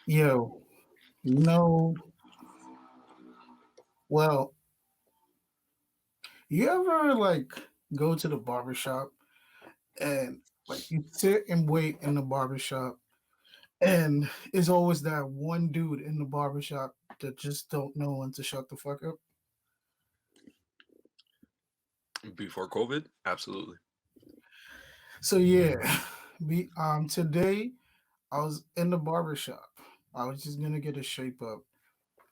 Yo, no. Well, you ever like go to the barbershop and like you sit and wait in the barbershop and it's always that one dude in the barbershop that just don't know when to shut the fuck up? Before COVID, absolutely. So yeah, today I was in the barbershop. I was just gonna get a shape up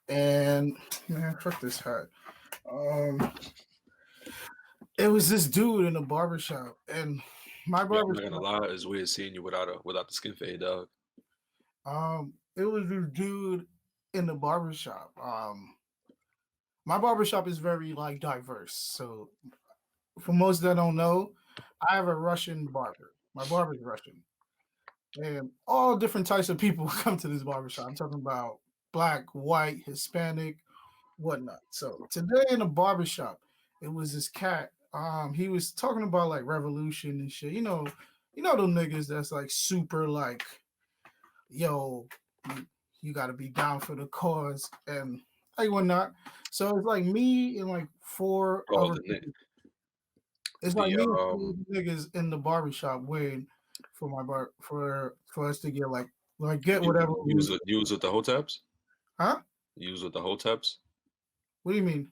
and man, fuck this hat. Um it was this dude in the barbershop and my Yeah, I'm not gonna barbershop. lie, it's weird seeing you without the skin fade, dog. It was this dude in the barbershop. My barbershop is very like diverse. So for most that don't know, I have a Russian barber. My barber's Russian. And all different types of people come to this barbershop. I'm talking about black, white, Hispanic, whatnot. So today in the barbershop, it was this cat. He was talking about like revolution and shit. You know them niggas that's like super like, yo, you got to be down for the cause and like whatnot. So it's like me and like four Oh, other the people. It's like the me and four niggas in the barbershop waiting for my for us to get like get you, whatever you we was with, you was with the hoteps? huh? You was with the hoteps? What do you mean?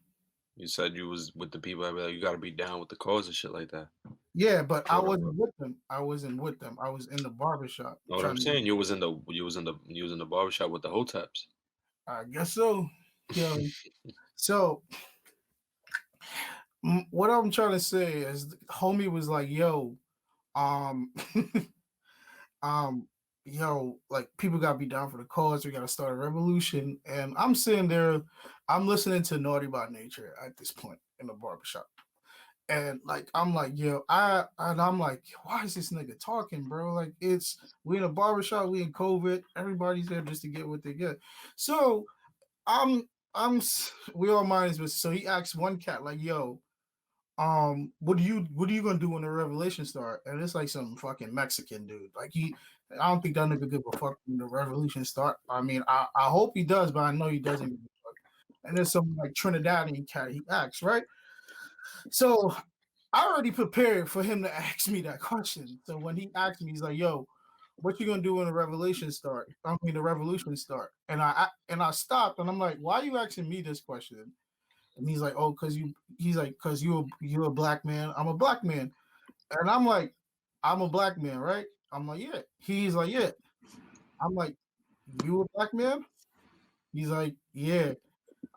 You said you was with the people that be like, you gotta be down with the cause and shit like that. Yeah, but I Word up, wasn't bro. with them. I wasn't with them. I was in the barbershop Know what I'm trying to. saying? You was in the barbershop with the hoteps. I guess so. Yo, so what I'm trying to say is, homie was like, "Yo, um, um, like people gotta be down for the cause. We gotta start a revolution." And I'm sitting there, I'm listening to Naughty by Nature at this point in the barbershop. And like I'm like, I'm like, why is this nigga talking, bro? Like we in a barbershop, we in COVID, everybody's there just to get what they get. So we all minds with so he asked one cat, like, yo, what are you gonna do when the revelation start? And it's like some fucking Mexican dude. Like I don't think that nigga give a fuck when the revolution start. I mean, I hope he does, but I know he doesn't give a fuck. And there's some like Trinidadian cat he acts, right? So I already prepared for him to ask me that question. So when he asked me, he's like, yo, what you gonna do when the revelation start? I mean the revolution start. And I stopped and I'm like, why are you asking me this question? And he's like, oh, cause you're a black man. I'm a black man. And I'm like, I'm a black man, right? I'm like, yeah. He's like, yeah. I'm like, you a black man? He's like, yeah.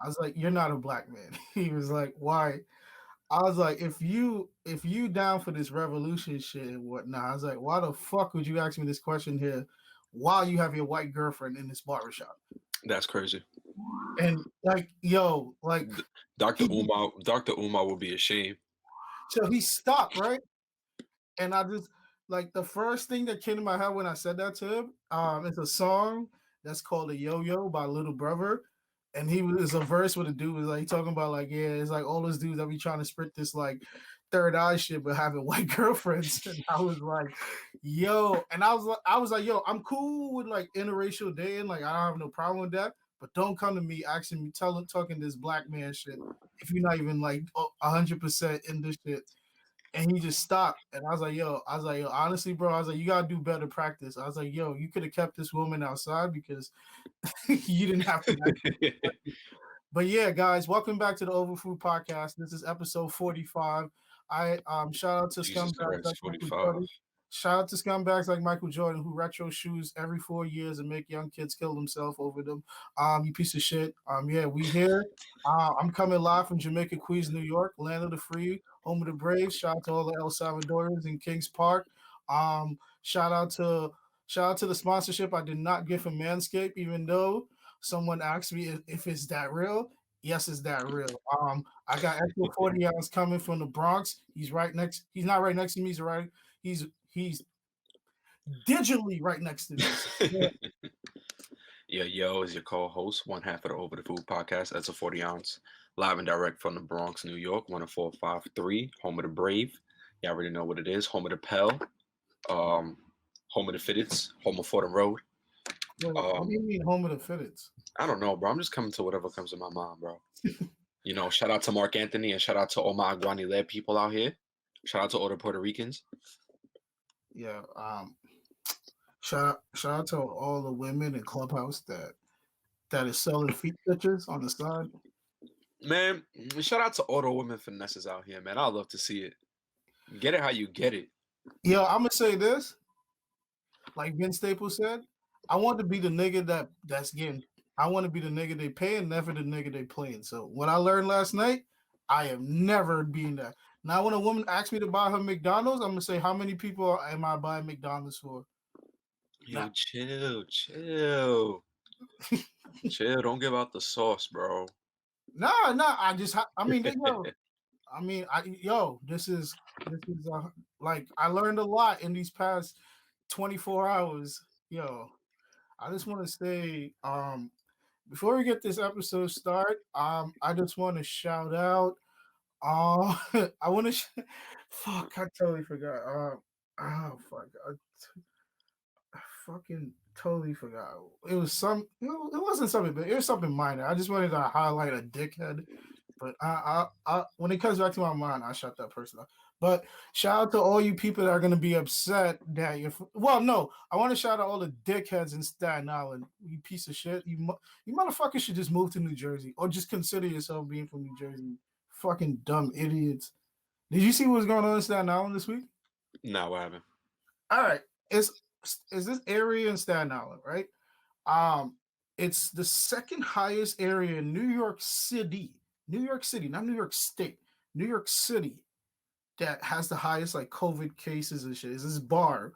I was like, you're not a black man. He was like, why? I was like, if you down for this revolution shit and whatnot, I was like, why the fuck would you ask me this question here while you have your white girlfriend in this barbershop? That's crazy. And like, yo, like Dr. he Umar would be ashamed. so he stopped, right? And I just like the first thing that came to my head when I said that to him, it's a song that's called "A Yo Yo" by Little Brother, and he was a verse with a dude was like he talking about like yeah, it's like all those dudes that be trying to sprint this like third eye shit but having white girlfriends, and I was like, yo, and I was like, yo, I'm cool with like interracial dating, like I don't have no problem with that. But don't come to me asking me, talking this black man shit if you're not even like 100% in this shit. And he just stopped. And I was like, yo, honestly, bro, I was like, you gotta do better practice. I was like, yo, you could have kept this woman outside because you didn't have to. But yeah, guys, welcome back to the Overfood Podcast. This is episode 45. I shout out to Jesus scumbags like Christ, Michael 45. Jordan. Shout out to scumbags like Michael Jordan who retro shoes every 4 years and make young kids kill themselves over them. You piece of shit. Yeah, we here. I'm coming live from Jamaica, Queens, New York, land of the free, home of the brave. Shout out to all the El Salvadorians in Kings Park. Um, shout out to shout out to the sponsorship I did not get from Manscaped, even though someone asked me if it's that real. Yes, it's that real. I got Edsel 40 ounce coming from the Bronx. He's right next. He's not right next to me. He's digitally right next to me. So, yeah. Yeah, yo is your co-host, one half of the Over the Food podcast. That's a 40 ounce, live and direct from the Bronx, New York, 10453, home of the brave. Y'all already know what it is. Home of the Pell, home of the Fitteds, home of Fordham Road. Wait, what do Um, you mean home of the fitteds? I don't know, bro. I'm just coming to whatever comes to my mind, bro. Shout out to Mark Anthony and shout out to all my Aguani led people out here. Shout out to all the Puerto Ricans. Yeah. Shout out to all the women in Clubhouse that is selling feet pictures on the side. Man, shout out to all the women finesses out here, man. I love to see it. Get it how you get it. Yo, I'm gonna say this. Like Vince Staples said, I want to be the nigga that's getting. I want to be the nigga they paying, never the nigga they playing. So what I learned last night, I am never being that. Now, when a woman asks me to buy her McDonald's, I'm gonna say, how many people am I buying McDonald's for? Yo, Nah, chill. Don't give out the sauce, bro. nah. I mean, yo, like I learned a lot in these past 24 hours. Yo, I just want to say, before we get this episode started, I just want to shout out. I want to. Fuck, I totally forgot. Fuck, I fucking totally forgot. It was some. It wasn't something, but it was something minor. I just wanted to highlight a dickhead. But when it comes back to my mind, I shut that person up. But shout out to all you people that are gonna be upset that you're. Well, no, I want to shout out all the dickheads in Staten Island. You piece of shit. You motherfuckers should just move to New Jersey or just consider yourself being from New Jersey. Fucking dumb idiots. Did you see what was going on in Staten Island this week? Nah, what happened? All right, is this area in Staten Island, right? Um, it's the second highest area in New York City. New York City, not New York State. New York City that has the highest like COVID cases and shit. Is this bar.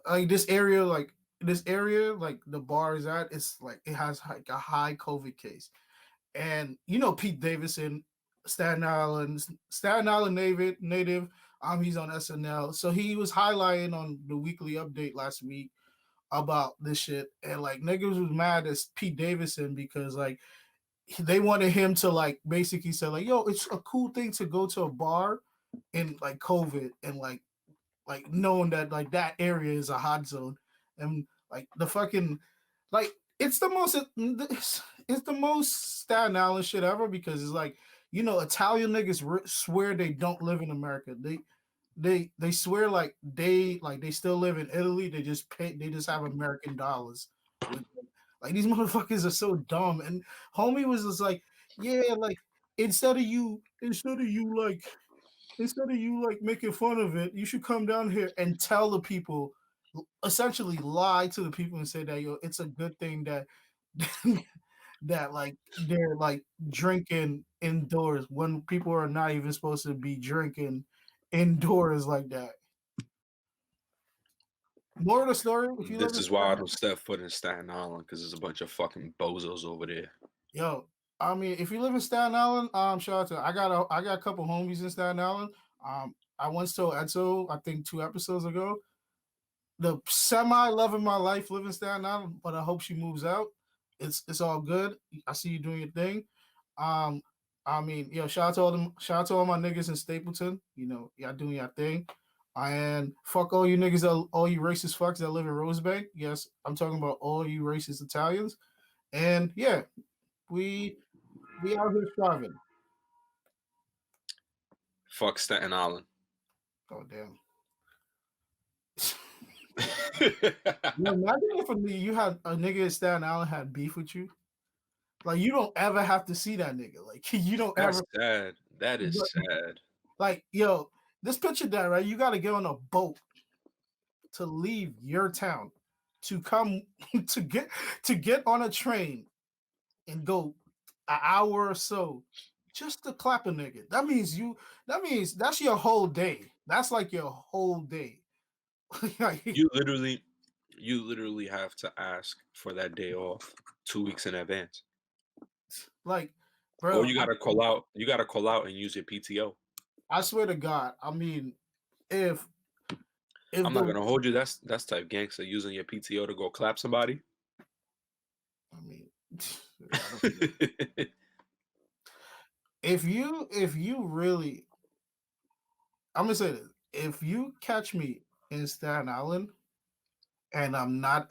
This area, like the bar is at, it's like it has like a high COVID case. And Pete Davidson, Staten Island native. He's on SNL. So he was highlighting on the weekly update last week about this shit, and like niggas was mad at Pete Davidson because like they wanted him to like basically say like, yo, it's a cool thing to go to a bar in like COVID and like knowing that like that area is a hot zone, and like the fucking like it's the most Staten Island shit ever because it's like Italian niggas swear they don't live in America. They swear like they still live in Italy. They just have American dollars with them. Like these motherfuckers are so dumb. And homie was just like, yeah, like instead of you like making fun of it, you should come down here and tell the people, essentially lie to the people and say that it's a good thing that that like they're like drinking indoors when people are not even supposed to be drinking indoors like that. More of the story, if you live This in is why I Staten don't step foot in Staten Island because there's a bunch of fucking bozos over there. Yo, I mean, if you live in Staten Island, shout out to I got a couple homies in Staten Island. I once told Edsel, I think 2 episodes ago, the semi love of my life live in Staten Island, but I hope she moves out. It's all good. I see you doing your thing. Um, I mean, shout out to all them, shout out to all my niggas in Stapleton. Y'all doing your thing. And fuck all you niggas, all you racist fucks that live in Rosebank. Yes, I'm talking about all you racist Italians. And yeah, we we out here striving. Fuck Staten Island. Oh damn. Imagine if you had a nigga in Staten Island had beef with you. Like you don't ever have to see that nigga. Like you don't That's ever sad. That is but, sad. like this picture that right, you gotta get on a boat to leave your town to come to get on a train and go an hour or so just to clap a nigga. That means that's your whole day. That's like your whole day. Like, You literally, you literally have to ask for that day off 2 weeks in advance, like, or bro, you gotta call out. You gotta call out and use your PTO. I swear to God, I mean, if if I'm not the gonna hold you. That's type gangster using your PTO to go clap somebody. I mean, I don't know. If you really, I'm gonna say this: if you catch me in Staten Island and I'm not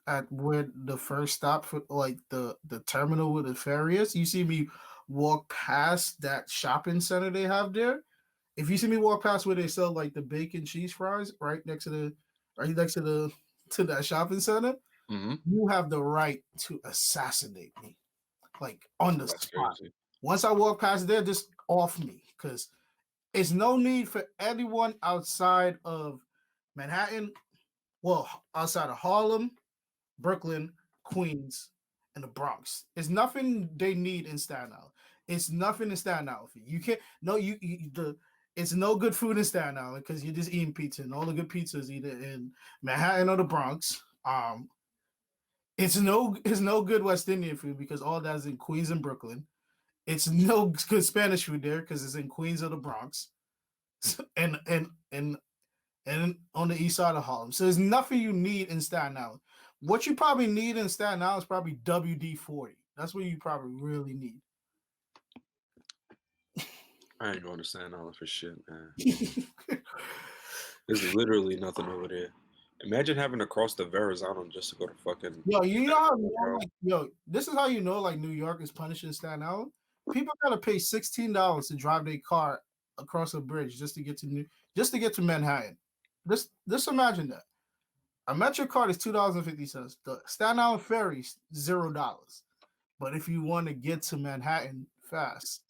at where the first stop for like the terminal where the ferry is. You see me walk past that shopping center they have there. If you see me walk past where they sell like the bacon cheese fries, right next to the to that shopping center, Hmm. you have the right to assassinate me, like on the That's spot. crazy. Once I walk past there, just off me, because it's no need for anyone outside of Manhattan. Well, outside of Harlem, Brooklyn, Queens, and the Bronx. It's nothing they need in Staten Island. It's nothing in Staten Island for you. You can't. No, the. It's no good food in Staten Island because you're just eating pizza, and all the good pizza is either in Manhattan or the Bronx. It's no good West Indian food because all that is in Queens and Brooklyn. It's no good Spanish food there because it's in Queens or the Bronx, and on the east side of Harlem. So there's nothing you need in Staten Island. What you probably need in Staten Island is probably WD-40. That's what you probably really need. I ain't going to Staten Island for shit, man. There's literally nothing over there. Imagine having to cross the Verrazano just to go to fucking Yo, you know how bro. this is how you know like New York is punishing Staten Island. People gotta pay $16 to drive their car across a bridge just to get to Manhattan. Just imagine that. A Metro card is $2.50. The Staten Island ferry $0. But if you want to get to Manhattan fast,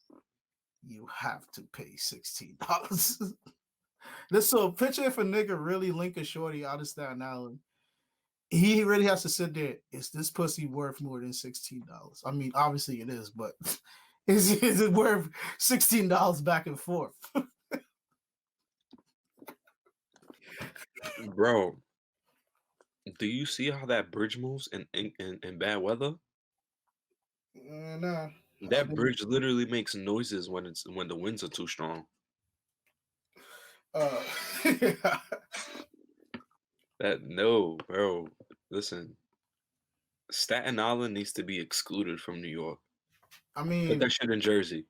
you have to pay $16. This so picture if a nigga really link a shorty out of Staten Island. He really has to sit there. Is this pussy worth more than $16? I mean, obviously it is, but is it worth $16 back and forth? Bro, do you see how that bridge moves in bad weather? Nah. That bridge literally makes noises when the winds are too strong. Uh, That no, bro. Listen, Staten Island needs to be excluded from New York. I Put mean, that shit in Jersey.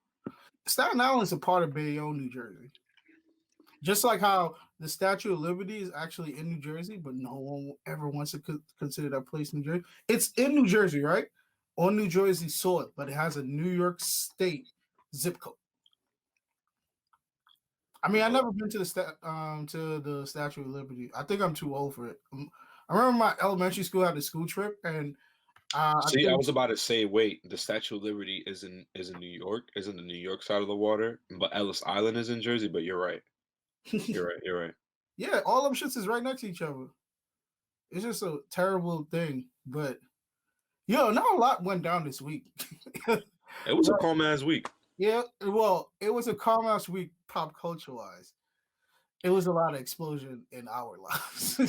Staten Island is a part of Bayonne, New Jersey. Just like how the Statue of Liberty is actually in New Jersey, but no one ever wants to consider that place New Jersey. It's in New Jersey, right? On New Jersey soil, but it has a New York State zip code. I mean, I never been to the Statue of Liberty. I think I'm too old for it. I remember my elementary school had a school trip, and I See, I think was about to say, wait, the Statue of Liberty is in New York, is in the New York side of the water, but Ellis Island is in Jersey. But you're right. You're right. You're right. yeah, all them shits is right next to each other. It's just a terrible thing, but yo, not a lot went down this week. It was a calm ass week. Yeah, well, it was a calm ass week pop culture wise. It was a lot of explosion in our lives.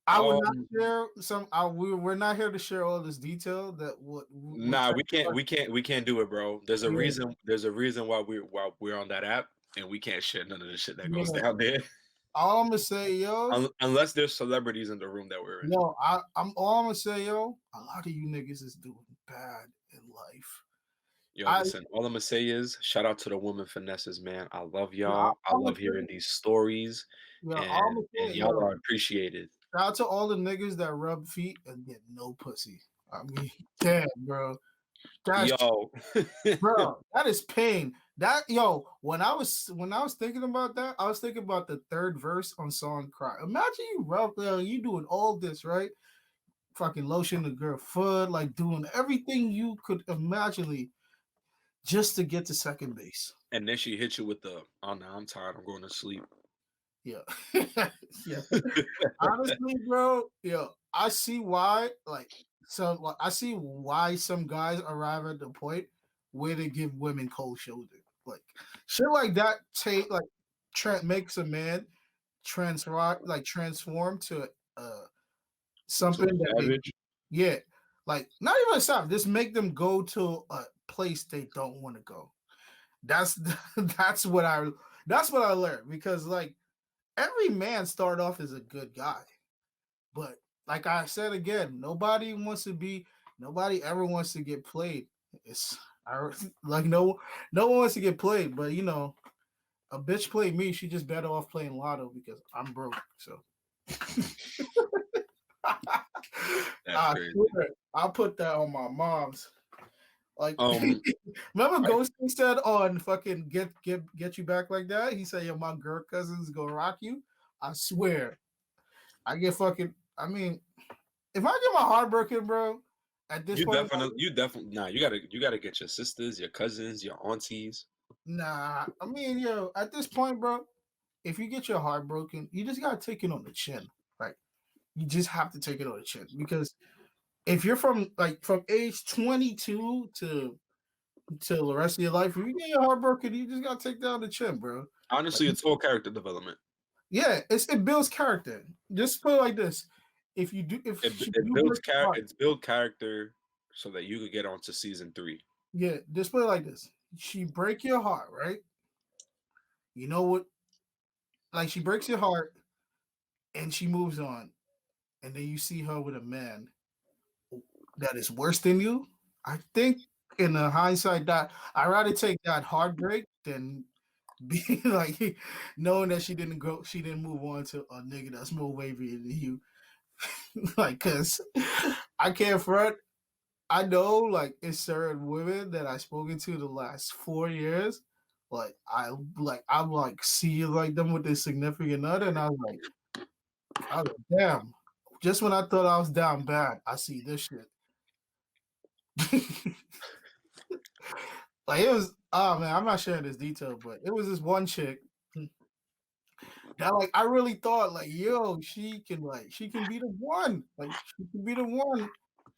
I would not Um, share some. We're not here to share all this detail. That what we nah, we can't do it, bro. There's a yeah, reason. There's a reason why we're on that app, and we can't share none of the shit that goes yeah. down there, All I'm gonna say, yo, unless there's celebrities in the room that we're in. I'm all I'm gonna say, yo. A lot of you niggas is doing bad in life. Yo, I listen, all I'm gonna say is shout out to the woman finesses, man. I love yeah, y'all. I I'm gonna love hearing say, these stories, yeah, all I'm and gonna say, y'all yo. are appreciated. Shout out to all the niggas that rub feet and get no pussy. I mean, damn, bro. That's Yo, bro, that is pain. That yo, when I was thinking about that, I was thinking about the third verse on song Cry. Imagine you doing all this, right? Fucking lotion the girl foot, like doing everything you could imagine just to get to second base. and then she hit you with the, "Oh no, I'm tired. I'm going to sleep." Yeah. Yeah. Honestly, bro, yo, I see why, I see why some guys arrive at the point where they give women cold shoulder. Like shit like that makes a man transform to To a something that they savage. yeah, like not even a stop, just make them go to a place they don't want to go. That's that's what I that's what I learned because like every man start off as a good guy. But like I said again, nobody ever wants to get played. It's I like no one wants to get played, but a bitch played me, she just better off playing lotto because I'm broke. So That's I crazy. swear, I'll put that on my mom's. Like, Um, remember I, Ghosty said on fucking get you back like that? He said, "Yo, my girl cousins gonna rock you." I swear, I get fucking. I mean, if I get my heart broken, bro, at this point, you definitely, nah. You gotta get your sisters, your cousins, your aunties. nah. I mean, yo, at this point, bro, if you get your heart broken, you just gotta take it on the chin. Like, you just have to take it on the chin because if you're from age 22 to till the rest of your life, if you get your heart broken, you just gotta take down the chin, bro. Like, Honestly, it's all character development. yeah, it builds character. Just put it like this: if she It do builds break your heart, it's build character so that you could get on to season 3. yeah, just put it like this: she break your heart, right? You know what? Like she breaks your heart and she moves on, and then you see her with a man that is worse than you. I think in the hindsight that I'd rather take that heartbreak than be like knowing that she didn't move on to a nigga that's more wavy than you. Like, cause I can't front. I know, like, it's certain women that I've spoken to the last 4 years. I'm like see like them with this significant other, and I was like, damn. Just when I thought I was down bad, I see this shit. Like it was, oh man, I'm not sharing this detail, but it was this one chick that like I really thought like, yo, she can be the one, like she can be the one.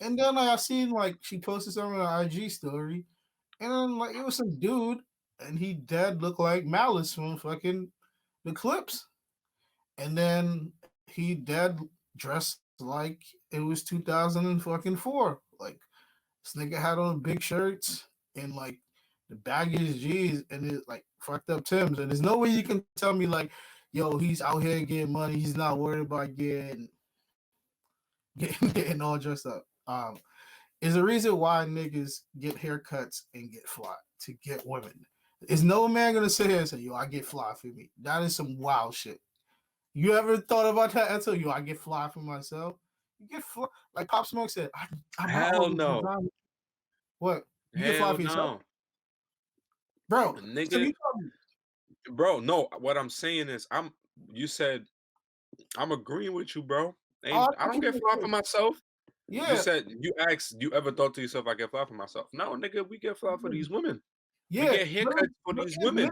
And then like, I seen like she posted something on her IG story, and then like it was some dude, and he dead looked like Malice from fucking the clips, and then he dead dressed like it was 2004. Like this nigga had on big shirts and like the baggiest G's and it like fucked up Timbs. And there's no way you can tell me like, yo, he's out here getting money. He's not worried about getting all dressed up. Is a reason why niggas get haircuts and get fly to get women. Is no man gonna sit here and say, yo, I get fly for me? That is some wild shit. You ever thought about that, Edsel? Yo, I get fly for myself. You get fly, like Pop Smoke said. I buy all Hell the no. design. What? You get fly Hell for yourself, no. bro? So Nigga, you told me, bro, no. What I'm saying is you said I'm agreeing with you, bro. oh, Ain't I I thought don't you get fly for were myself. You yeah, said you asked you ever thought to yourself I get fly for myself. No, nigga, we get fly for these women. We yeah. get haircuts for these women.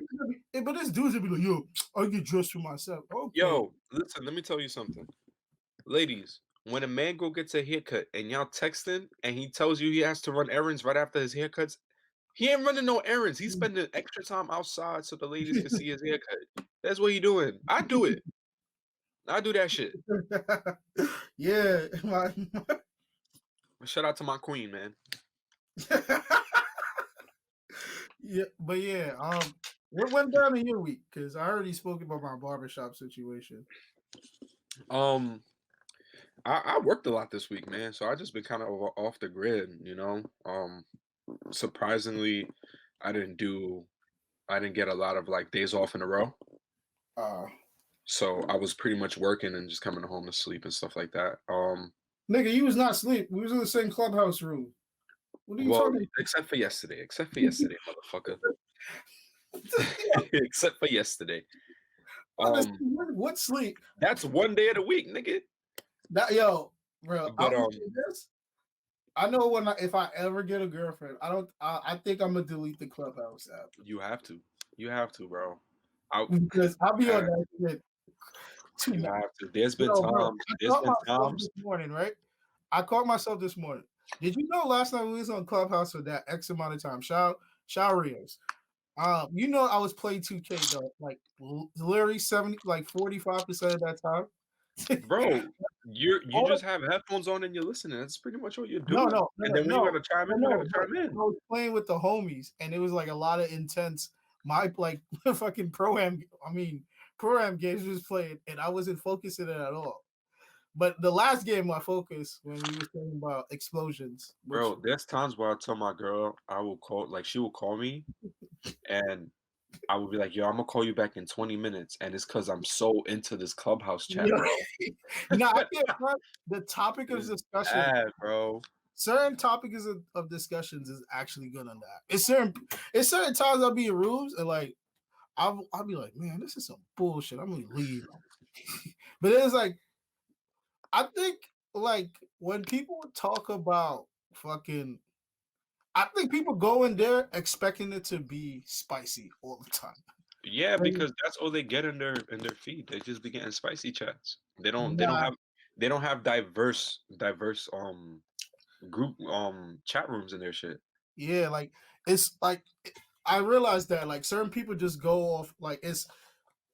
But this dude's gonna be like, yo, I get dressed for myself. Okay, Yo, listen, let me tell you something. Ladies, when a man go gets a haircut and y'all texting and he tells you he has to run errands right after his haircuts, he ain't running no errands. He's spending extra time outside so the ladies can see his haircut. That's what he doing. I do it. I do that shit. yeah, Shout out to my queen, man. yeah, but yeah, what went down in your week? Because I already spoke about my barbershop situation. Um, I worked a lot this week, man. So I just been kind of off the grid, you know. Surprisingly, I didn't do I didn't get a lot of like days off in a row. Uh, So I was pretty much working and just coming home to sleep and stuff like that. Nigga, you was not asleep. We was in the same clubhouse room. What are you Well, talking except for yesterday, motherfucker. Except for yesterday. What sleep? That's one day of the week, nigga. That yo, bro. But This. I know if I ever get a girlfriend, I don't. I think I'm gonna delete the clubhouse app you have to. You have to, bro. I, because I'll be on man, that shit too you much. have to. There's been Yo, bro. times. I There's caught been myself times. this morning, right? I caught myself this morning. Did you know last night we was on Clubhouse for that X amount of time? Shower Rios. You know I was playing 2K though, like literally 70, like 45% of that time. Bro, you All just have headphones on and you're listening. That's pretty much what you're No, doing. no, And then when you gotta chime in, you no. gotta But chime I in. was playing with the homies, and it was like a lot of intense. My like fucking pro am games was playing, and I wasn't focusing it at all. But the last game, I focused when we were talking about explosions, which Bro, there's times where I tell my girl I will call, like she will call me, and I would be like, yo, I'm gonna call you back in 20 minutes, and it's because I'm so into this clubhouse chat, Yeah. bro. No, I can't front. The topic of It's discussion, bad, bro. certain topics of discussions is actually good on that. It's certain times I'll be in rooms and like I'll be like, man, this is some bullshit. I'm gonna leave. But it's like I think like when people talk about fucking, I think people go in there expecting it to be spicy all the time. Yeah, And because that's all they get in their feed. They just be getting spicy chats. nah, They don't have diverse group chat rooms in their shit. yeah, like it's like I realized that like certain people just go off like it's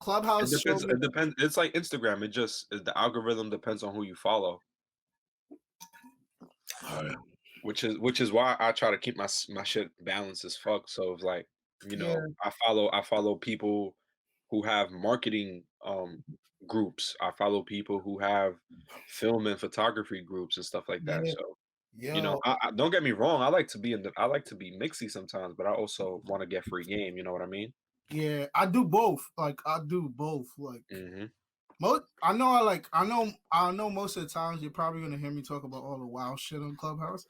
It Clubhouse show depends. me. It depends. It's like Instagram. It just the algorithm depends on who you follow, which is why I try to keep my shit balanced as fuck. So it's like Yeah, I follow people who have marketing groups. I follow people who have film and photography groups and stuff like that. yeah, So yo, I don't get me wrong. I like to be mixy sometimes, but I also want to get free game. You know what I mean? yeah. I do both. Like I do both. Like Hmm. most, I know. Most of the times you're probably gonna hear me talk about all the wild shit on Clubhouse,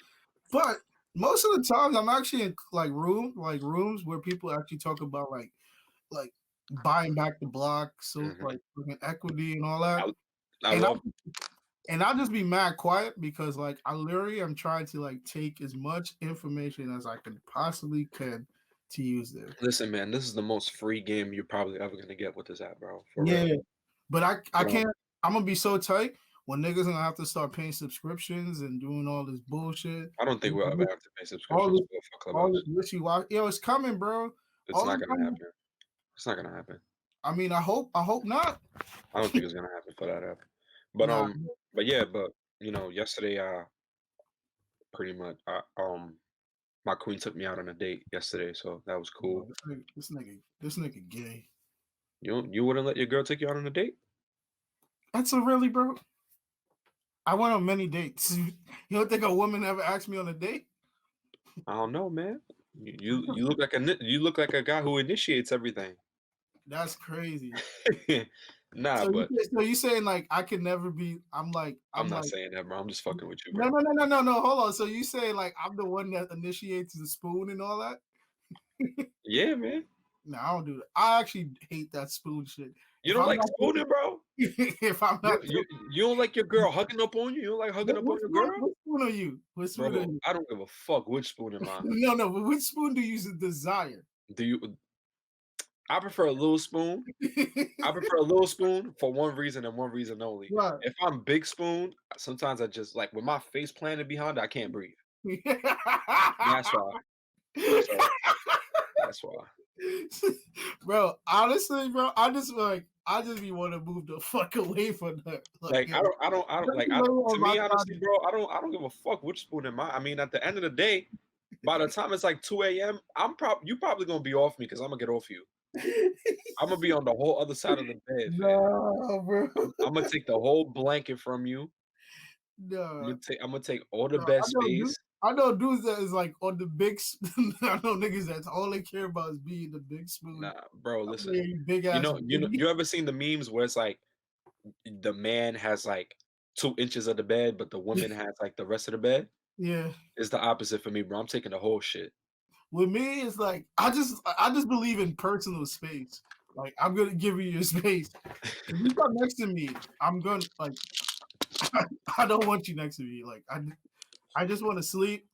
but most of the times I'm actually in like rooms where people actually talk about like buying back the block, so Hmm. like fucking equity and all that. I I And I love. and I'll just be mad quiet because like I literally am trying to like take as much information as I can possibly can to use there. Listen, man, this is the most free game you're probably ever gonna get with this app, bro. For real. Yeah, but I But can't. I'm gonna be so tight when niggas gonna have to start paying subscriptions and doing all this bullshit. I don't think we'll ever have to pay All subscriptions this, for all Clubhouse. this wishy washy. Yo, it's coming, bro. It's All not the gonna money. happen. It's not gonna happen. I mean, I hope not. I don't think it's gonna happen for that app. But Nah, yeah, but yesterday pretty much my queen took me out on a date yesterday, so that was bro, cool. this nigga gay. You wouldn't let your girl take you out on a date? That's a really, bro. I went on many dates. You don't think a woman ever asked me on a date? I don't know, man. You look like you look like a guy who initiates everything. That's crazy. Nah, So but you saying like I could never be? I'm I'm not like saying that, bro. I'm just fucking with you, no bro. no no no no no. Hold on. So you say like I'm the one that initiates the spoon and all that? Yeah, man. No, I don't do that. I actually hate that spoon shit. You If don't I'm like not spooning, bro? if I'm not You don't like your girl hugging up on you? You don't like hugging up on your girl? what spoon are you? What spoon are Bro, you? I don't give a fuck which spoon am I. No, no, but which spoon do you desire? Do you I prefer a little spoon. I prefer a little spoon for one reason and one reason only. Right. If I'm big spoon, sometimes I just like with my face planted behind it, I can't breathe. That's why. So that's why. Bro, honestly, bro, I just be want to move the fuck away from that. Like, Like yo, I don't let like me lay to on my me side. honestly, bro, I don't give a fuck which spoon am I. I mean, at the end of the day, by the time it's like 2 a.m., you probably gonna be off me because I'm gonna get off you. I'm gonna be on the whole other side of the bed, fam. No, bro. I'm gonna take the whole blanket from you. No, I'm gonna take all the no. bed space. I know dudes that is like on the big. I know niggas that's all they care about is being the big spoon. Nah, bro, I'm listen. wearing big ass. You ever seen the memes where it's like the man has like 2 inches of the bed, but the woman has like the rest of the bed? Yeah. It's the opposite for me, bro. I'm taking the whole shit. With me, it's like I just believe in personal space. Like I'm gonna give you your space. If you come next to me, I'm gonna like I don't want you next to me. Like I just want to sleep.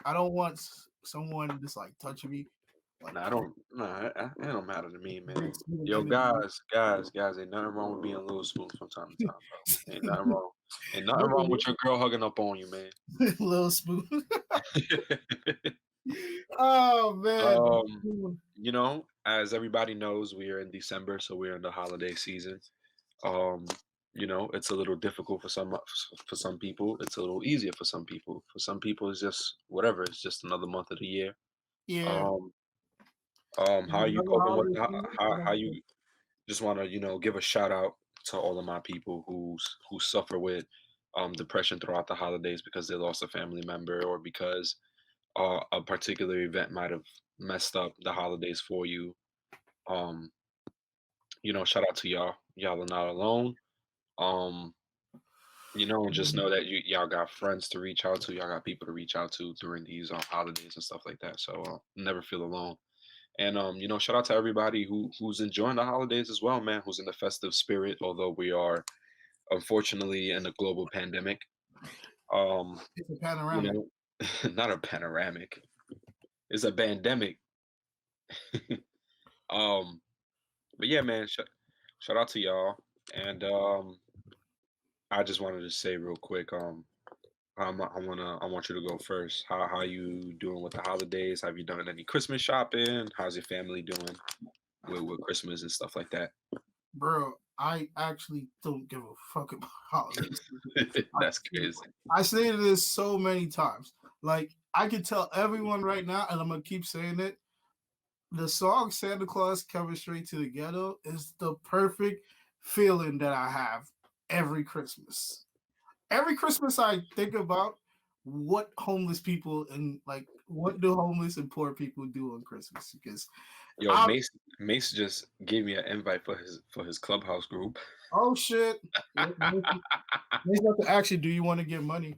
I don't want someone just like touching me. Like Nah, I don't. Nah, it don't matter to me, man. big spoon Yo, energy. guys, ain't nothing wrong with being a little spoon from time to time, bro. Ain't nothing wrong. Ain't nothing wrong Little, with your girl hugging up on you, man. little spoon. Oh man. um, as everybody knows, we are in December, so we're in the holiday season. Um, it's a little difficult for some people. It's a little easier for some people. For some people, it's just whatever. It's just another month of the year. Yeah. Um, how you Another coping with holiday season? how you just want to give a shout out to all of my people who suffer with depression throughout the holidays because they lost a family member or because a particular event might have messed up the holidays for you. Um, shout out to y'all. Y'all are not alone. Um, and just know that y'all got friends to reach out to. Y'all got people to reach out to during these holidays and stuff like that. So never feel alone. And shout out to everybody who's enjoying the holidays as well, man. Who's in the festive spirit, although we are unfortunately in a global pandemic. It's a panoramic. Not a panoramic. It's a pandemic. um, but yeah, man. Shout out to y'all. And I just wanted to say real quick. I want you to go first. How you doing with the holidays? Have you done any Christmas shopping? How's your family doing with Christmas and stuff like that? Bro, I actually don't give a fuck about holidays. That's crazy. I say this so many times. Like, I can tell everyone right now, and I'm gonna keep saying it. The song Santa Claus Coming Straight to the Ghetto is the perfect feeling that I have every Christmas. Every Christmas I think about what homeless people and like what do homeless and poor people do on Christmas, because Yo, Mace just gave me an invite for his clubhouse group. oh shit. Actually, do you want to get money?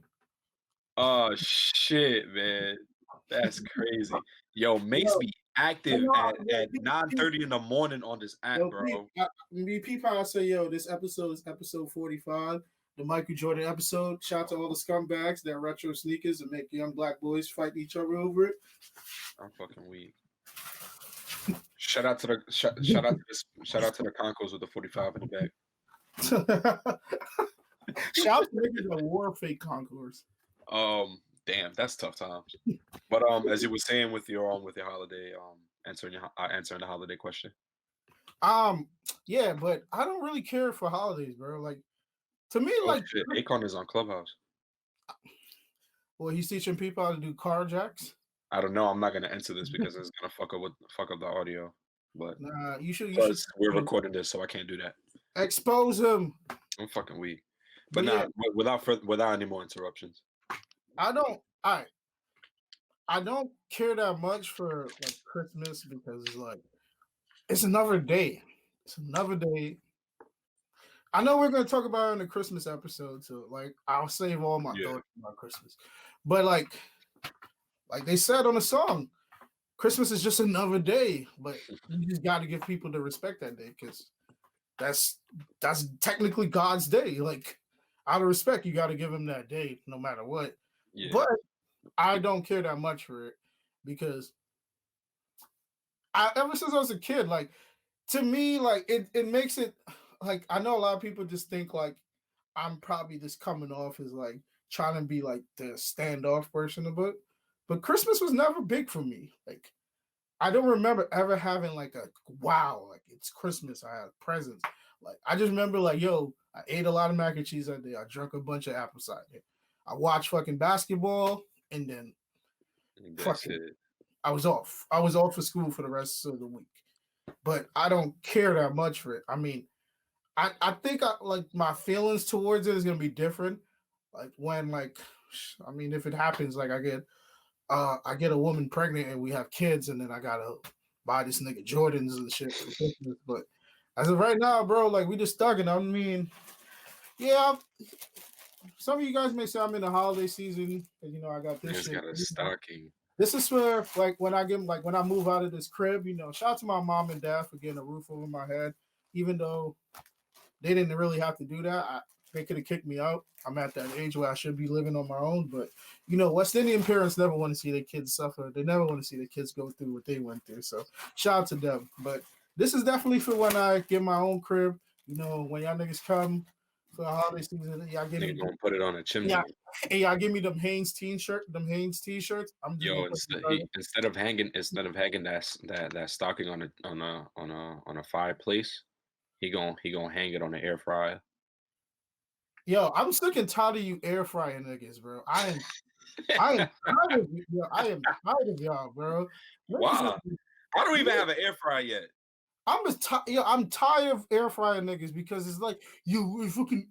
Oh shit, man. That's crazy. Yo, Mace be active at 9:30 in the morning on this app, bro. People I say, yo, this episode is episode 45, the Michael Jordan episode. Shout out to all the scumbags that retro sneakers and make young black boys fight each other over it. I'm fucking weak. Shout out to the Concos with the 45 in the back. Shout out to niggas that wore fake Concours. Damn, that's tough times. But as you were saying with your holiday, answering the holiday question. Yeah, but I don't really care for holidays, bro. Like, to me, like shit. Akon is on Clubhouse. Well, he's teaching people how to do carjacks. I don't know. I'm not gonna answer this because it's gonna fuck up the audio. But nah, you should. We're recording this, so I can't do that. Expose him. I'm fucking weak. But yeah, without any more interruptions. I don't care that much for like Christmas because it's like it's another day. It's another day. I know we're gonna talk about it in the Christmas episode, so like I'll save all my thoughts about Christmas. But like they said on the song, Christmas is just another day. But you just got to give people the respect that day because that's technically God's day. Like out of respect, you got to give him that day, no matter what. Yeah. But I don't care that much for it because ever since I was a kid, like to me, like it makes it like I know a lot of people just think like I'm probably just coming off as like trying to be like the standoff person of it. But Christmas was never big for me. Like I don't remember ever having like a wow, like it's Christmas. I had presents. Like I just remember like, yo, I ate a lot of mac and cheese that day. I drank a bunch of apple cider. I watched fucking basketball and then I was off. I was off for school for the rest of the week. But I don't care that much for it. I mean, I think like my feelings towards it is gonna be different. Like when if it happens, like I get a woman pregnant and we have kids, and then I gotta buy this nigga Jordans and shit for Christmas. But as of right now, bro, like we just thugging. I mean, yeah. Some of you guys may say I'm in the holiday season, and I got this shit. Got a stocking. This is where, like, when I move out of this crib, shout out to my mom and dad for getting a roof over my head, even though they didn't really have to do that. They could have kicked me out. I'm at that age where I should be living on my own. But, West Indian parents never want to see their kids suffer. They never want to see their kids go through what they went through. So shout out to them. But this is definitely for when I get my own crib. When y'all niggas come for the holiday season, y'all give me gonna put it on a chimney. Yeah, and y'all give me them Hanes t-shirts. I'm just instead of hanging that stocking on a fireplace, he gonna hang it on the air fryer. Yo, I'm sick and tired of you air frying niggas, bro. I am tired of you. I am tired of y'all, bro. Wow. I don't even have an air fryer yet. I'm tired of air frying niggas because it's like I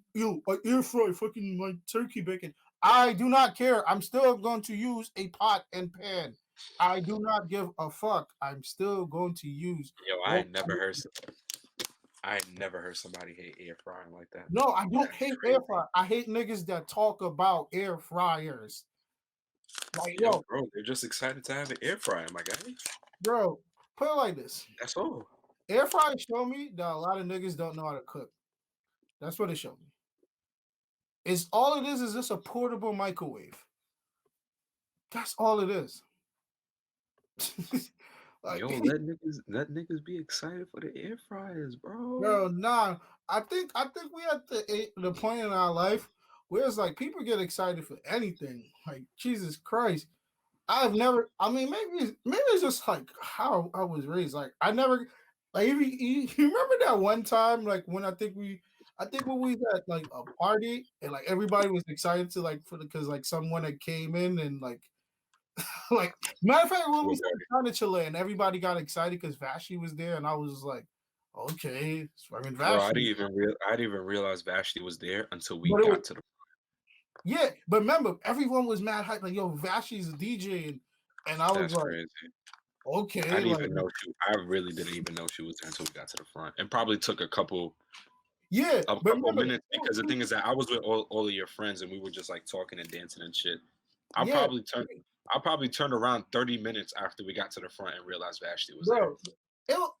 air fry fucking like turkey bacon. I do not care. I'm still going to use a pot and pan. I do not give a fuck. I'm still going to use. Yo, I ain't never heard somebody hate air frying like that. No, I don't That's hate air crazy. fryer. I hate niggas that talk about air fryers. Like, Yo, yo, bro, they're just excited to have an air fryer, my guy. bro, put it like this. That's all. Air fryer show me that a lot of niggas don't know how to cook. That's what it showed me. It's all it is just a portable microwave. That's all it is. Like, Yo, let niggas be excited for the air fryers, bro. bro, nah. I think we at the point in our life where it's like people get excited for anything. Like Jesus Christ. I've never. I mean, maybe it's just like how I was raised. Like I never. Like you remember that one time, like when I think when we was at like a party and like everybody was excited to like for because like someone that came in and like like matter of fact when we What said China Chile and everybody got excited because Vashi was there and I was just like, okay, it's fucking bro, I Vashi. didn't even realize Vashti was there until we But it was, got to the. yeah, but remember everyone was mad hype like yo Vashi's a DJ and I was That's like, crazy. I okay, didn't like even know she. I really didn't even know she was there until we got to the front, and probably took a couple yeah, but remember, minutes because the thing is that I was with all of your friends and we were just like talking and dancing and shit. I yeah, probably turned around 30 minutes after we got to the front and realized Vashti was there.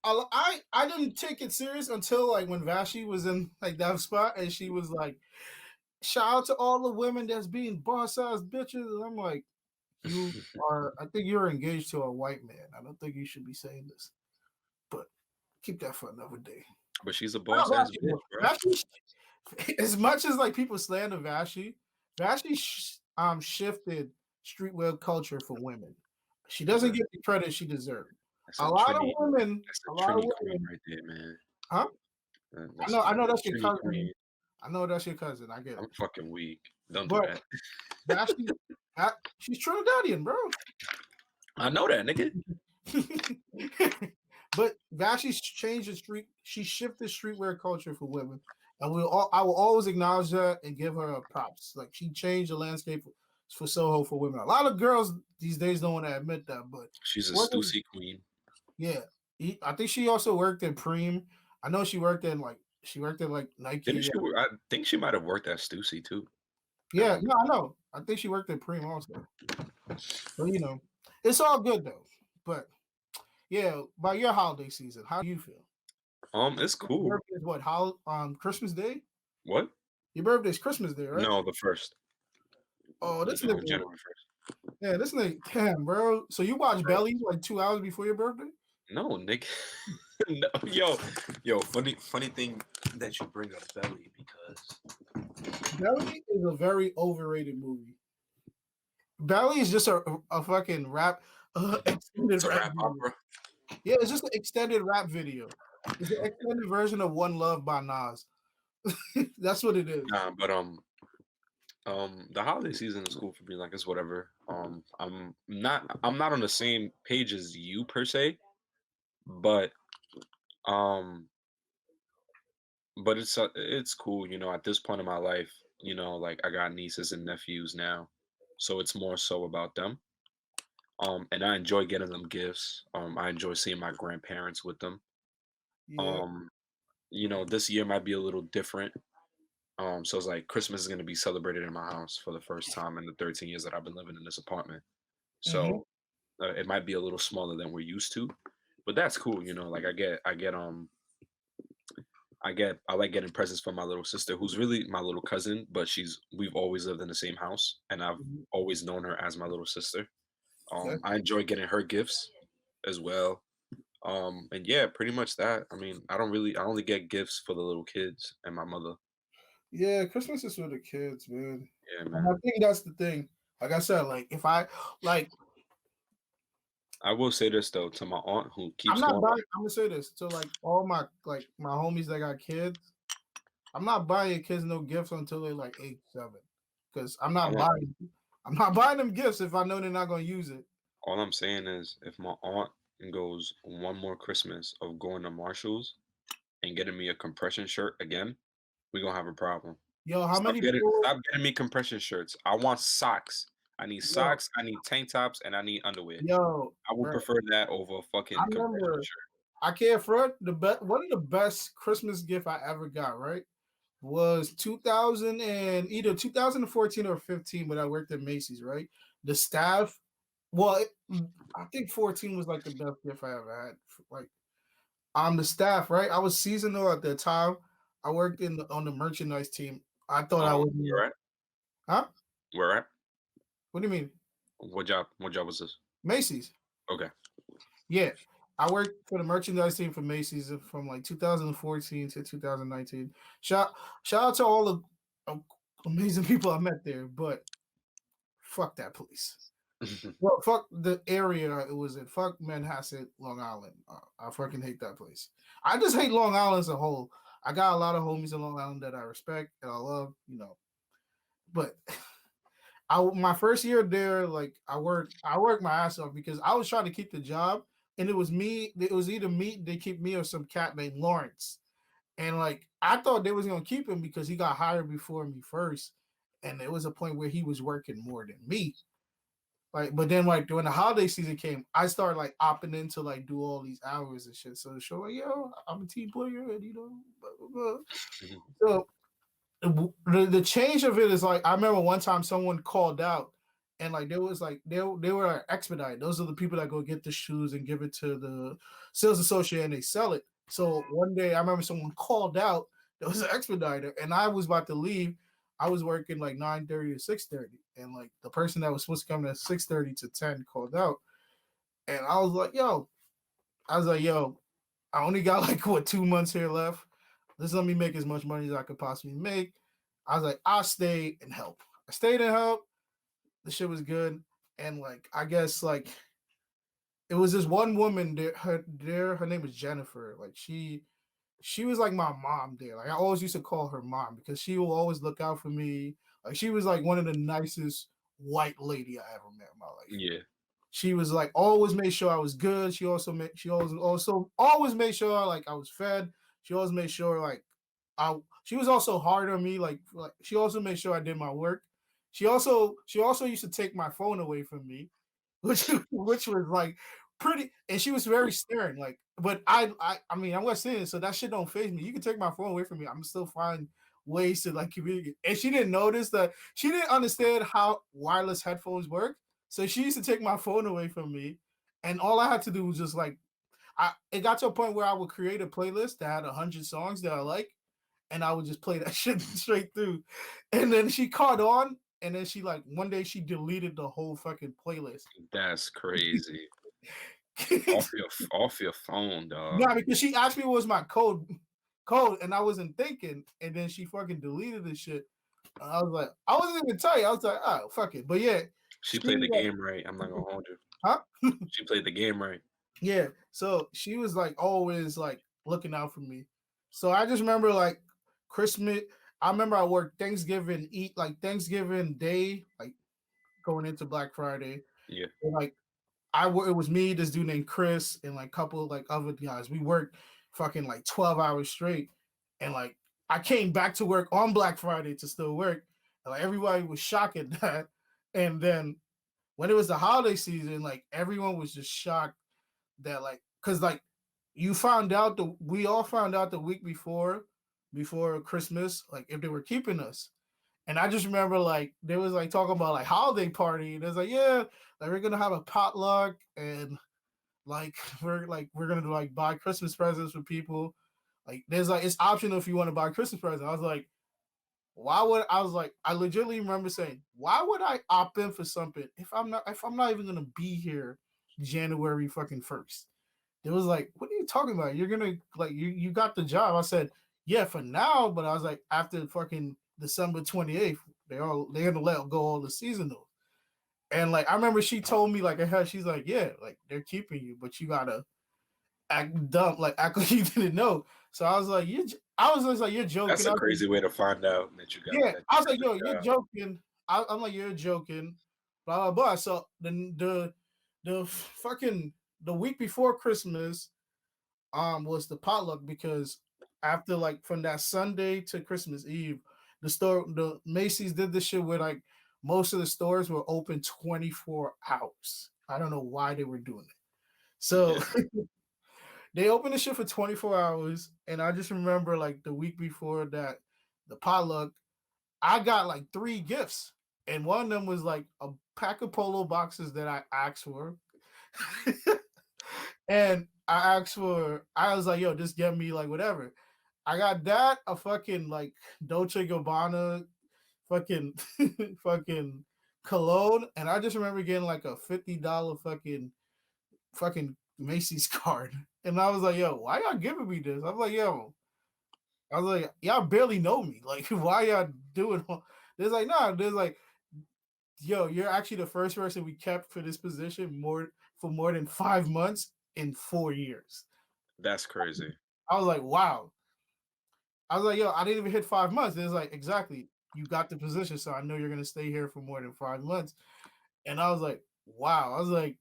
bro. I didn't take it serious until like when Vashi was in like that spot and she was like, shout out to all the women that's being boss ass bitches. And I'm like, I think you're engaged to a white man. I don't think you should be saying this. But keep that for another day. But she's a boss ass bitch, bro. Vashi, as much as like people slander Vashi shifted streetwear culture for women. She doesn't get the credit she deserves. That's A a lot of Trini. women, That's a a lot of Trini queen women, right there, man. huh? That's I know a that's your Trini cousin. queen. I know that's your cousin. I get I'm it. fucking weak. Don't do But that. Vashi, she's Trinidadian, bro. I know that, nigga. But Vashi changed the street. She shifted streetwear culture for women, and I will always acknowledge that and give her props. Like she changed the landscape for Soho for women. A lot of girls these days don't want to admit that, but She's a women, Stussy queen. yeah. I think she also worked at Preem. I know she worked at like Didn't Nike. she? I think she might have worked at Stussy too. Yeah, no, I know. I think she worked at Preem also. But it's all good though. But yeah, by your holiday season, how do you feel? It's Your cool. birthday is what? How Christmas Day? What? Your birthday is Christmas Day, right? No, the first. Oh, this No, nigga. January 1st. Yeah, this nigga. Damn, bro. So you watch Bro. Belly like 2 hours before your birthday? No, Nick. No, yo, funny thing that you bring up Belly because Belly is a very overrated movie. Belly is just a fucking rap, extended it's a rap rap video. opera. Yeah, it's just an extended rap video. It's an extended version of One Love by Nas. That's what it is. Nah, but the holiday season is cool for me. Like it's whatever. I'm not on the same page as you per se, but um, but it's cool. At this point in my life, like I got nieces and nephews now, so it's more so about them. And I enjoy getting them gifts. I enjoy seeing my grandparents with them. Yeah. Um, this year might be a little different. So it's like Christmas is gonna be celebrated in my house for the first time in the 13 years that I've been living in this apartment. Mm-hmm. So it might be a little smaller than we're used to, but that's cool. Like I like getting presents from my little sister, who's really my little cousin, but we've always lived in the same house, and I've always known her as my little sister. I enjoy getting her gifts as well. And yeah, pretty much that. I mean, I only get gifts for the little kids and my mother. Yeah, Christmas is for the kids, man. Yeah, And man. I think that's the thing. Like I said, like if I like I will say this though to my aunt who I'm keeps not going. buying. I'm gonna say this to like all my my homies that got kids. I'm not buying your kids no gifts until they're like 8, 7, because I'm not buying. I'm not buying them gifts if I know they're not gonna use it. All I'm saying is, if my aunt goes one more Christmas of going to Marshalls and getting me a compression shirt again, we're gonna have a problem. Yo, how many people? Stop getting me compression shirts. I want socks. I need Yo, socks, I need tank tops, and I need underwear. yo, I would bro. prefer that over a I fucking compression remember shirt. I can't front one of the best Christmas gift I ever got, right? Was 2000 and either 2014 or 15 when I worked at Macy's, right? The staff, well, I think 14 was like the best gift I ever had. Like, I'm the staff, right? I was seasonal at the time. I worked on the merchandise team. I thought I was, Where at? huh? Where at? What do you mean? What job? What job was this? Macy's. Okay. Yeah, I worked for the merchandise team for Macy's from like 2014 to 2019. Shout out to all the amazing people I met there, but fuck that place. Well, fuck the area it was in. Fuck Manhasset, Long Island. I fucking hate that place. I just hate Long Island as a whole. I got a lot of homies in Long Island that I respect and I love, but my first year there, like I worked my ass off because I was trying to keep the job, and it was me. It was either me they keep me or some cat named Lawrence, and like I thought they was gonna keep him because he got hired before me first, and there was a point where he was working more than me. Like, but then like when the holiday season came, I started like opting in to like do all these hours and shit. So the show like, yo, I'm a team player, and blah, blah, blah. So the change of it is like I remember one time someone called out and like there was like they were expedite. Those are the people that go get the shoes and give it to the sales associate and they sell it. So one day I remember someone called out. There was an expediter and I was about to leave. I was working like 9:30 to 6:30, and like the person that was supposed to come at 6:30 to 10 called out, and I was like, yo, I only got like what 2 months here left. Just let me make as much money as I could possibly make. I was like, I'll stay and help. I stayed and help. The shit was good. And like I guess like it was this one woman there, her name was Jennifer. Like she was like my mom there. Like I always used to call her mom because she will always look out for me. Like she was like one of the nicest white lady I ever met in my life. Yeah. She was like always made sure I was good. She always made sure like I was fed. She always made sure like she was also hard on me. Like she also made sure I did my work. She also used to take my phone away from me, which was like pretty. And she was very stern. Like, but I mean I'm West Indian, so that shit don't phase me. You can take my phone away from me. I'm still find ways to like communicate. And she didn't notice that she didn't understand how wireless headphones work. So she used to take my phone away from me, and all I had to do was just like it got to a point where I would create a playlist that had 100 songs that I like, and I would just play that shit straight through. And then she caught on, and then she like one day she deleted the whole fucking playlist. That's crazy. Off your phone, dog. Yeah, because she asked me what was my code, and I wasn't thinking, and then she fucking deleted the shit. And I was like, I wasn't even tell you. I was like, oh fuck it. But yeah, She she played the like, game right. I'm not gonna hold you. huh? She played the game right. Yeah. So she was like always like looking out for me. So I just remember like Christmas. I remember I worked Thanksgiving, eat like Thanksgiving Day, like going into Black Friday. Yeah. And, like it was me, this dude named Chris, and like a couple of like other guys. We worked fucking like 12 hours straight. And like I came back to work on Black Friday to still work. And, like everybody was shocked at that. And then when it was the holiday season, like everyone was just shocked that like because like we all found out the week before Christmas, like if they were keeping us. And I just remember like there was like talking about like holiday party. And it's like, yeah, like we're gonna have a potluck and like we're gonna like buy Christmas presents for people. Like there's like it's optional if you want to buy Christmas presents. I was like, I legitimately remember saying, why would I opt in for something if I'm not even gonna be here January fucking 1st? It was like, what are you talking about? You're gonna like you got the job. I said, yeah, for now, but I was like, after fucking December 28th, they're gonna let go all the seasonal. And like I remember she told me like she's like, yeah, like they're keeping you, but you gotta act dumb, like act like you didn't know. So I was like, I was just like, you're joking. That's I a was like, crazy way to find out that you got yeah, that I you was got like, the yo, you're job. joking. I'm like, you're joking. Blah blah blah. So the week before Christmas, was the potluck because after like from that Sunday to Christmas Eve, the Macy's did this shit where like most of the stores were open 24 hours. I don't know why they were doing it. So Yeah. they opened the shit for 24 hours. And I just remember like the week before that, the potluck, I got like 3 gifts. And one of them was like a pack of polo boxes that I asked for. And I was like, yo, just get me like whatever. I got that, a fucking like Dolce Gabbana fucking fucking cologne, and I just remember getting like a $50 fucking Macy's card. And I was like, yo, why y'all giving me this? I was like, y'all barely know me. Like, why y'all doing all there's like, nah, there's like, yo, you're actually the first person we kept for this position for more than 5 months in 4 years. That's crazy. I was like, wow. I was like, yo, I didn't even hit 5 months. It was like, exactly, you got the position, so I know you're gonna stay here for more than 5 months. And I was like, wow. I was like,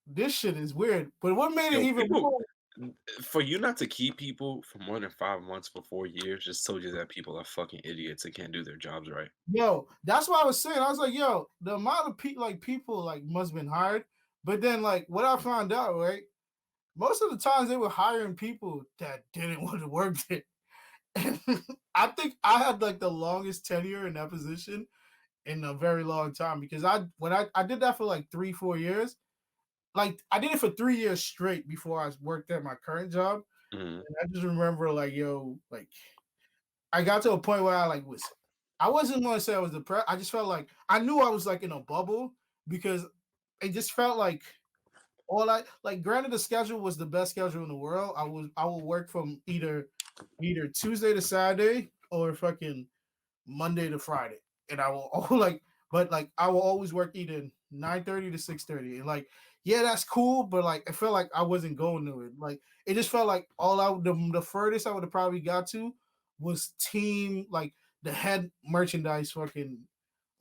this shit is weird. But what made it Yo, even people, more, for you not to keep people for more than 5 months for 4 years, just told you that people are fucking idiots and can't do their jobs right. yo, that's what I was saying. I was like, yo, the amount of people like must have been hired. But then like what I found out, right? Most of the times they were hiring people that didn't want to work there. And I think I had like the longest tenure in that position in a very long time because I did that for like 3-4 years. Like I did it for 3 years straight before I worked at my current job. Mhm. And I just remember like, yo, like I got to a point where I wasn't gonna say I was depressed. I just felt like I knew I was like in a bubble because it just felt like all I like granted the schedule was the best schedule in the world. I will work from either Tuesday to Saturday or fucking Monday to Friday. And I will like I will always work either 9:30 to 6:30. And like, yeah, that's cool, but like I felt like I wasn't going to it. Like it just felt like the furthest I would have probably got to was team like the head merchandise fucking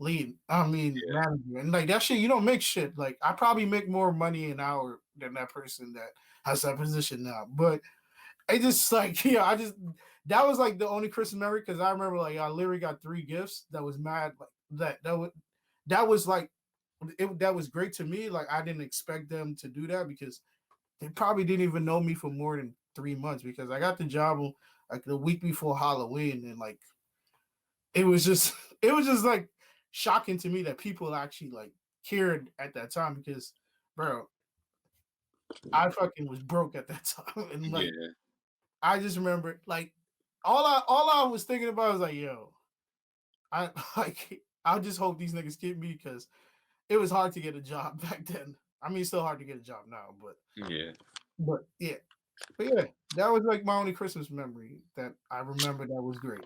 lead. I mean Yeah. manager. And like that shit, you don't make shit. Like I probably make more money an hour than that person that has that position now. But I just like yeah, I just that was like the only Christmas memory because I remember like I literally got 3 gifts that was mad like that was like that was great to me. Like I didn't expect them to do that because they probably didn't even know me for more than 3 months because I got the job like the week before Halloween and like it was just it was just like shocking to me that people actually like cared at that time because bro, I fucking was broke at that time and like Yeah. I just remember like all I was thinking about was like, yo, I like I just hope these niggas keep me because it was hard to get a job back then. I mean, it's still hard to get a job now, Yeah. but yeah, but yeah, that was like my only Christmas memory that I remember that was great.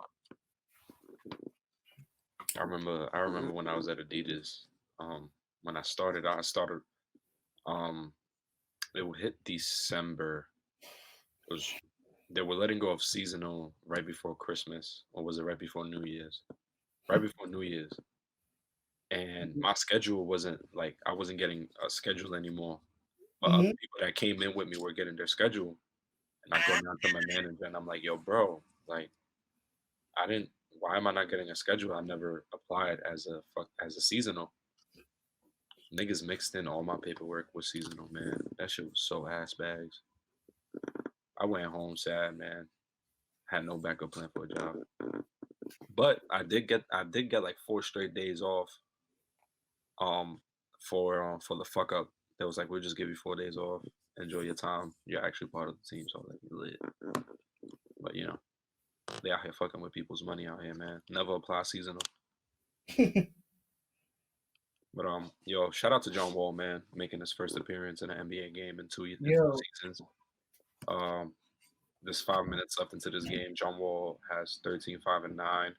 I remember when I was at Adidas. When I started um it would hit December. It was they were letting go of seasonal right before Christmas, or was it right before New Year's? Right before New Year's. And my schedule wasn't like I wasn't getting a schedule anymore. But other Mm-hmm. people that came in with me were getting their schedule. And I go down to my manager and I'm like, yo, bro, like I didn't why am I not getting a schedule? I never applied as a seasonal. Niggas mixed in all my paperwork with seasonal, man. That shit was so ass bags. I went home sad, man. Had no backup plan for a job. But I did get like 4 straight days off um for the fuck up. That was like we'll just give you 4 days off. Enjoy your time. You're actually part of the team, so like you lit. But they out here fucking with people's money out here, man. Never apply seasonal. But yo, shout out to John Wall, man, making his first appearance in an NBA game in two Yo, seasons. Um, there's 5 minutes left into this game. John Wall has 13, 5, and 9.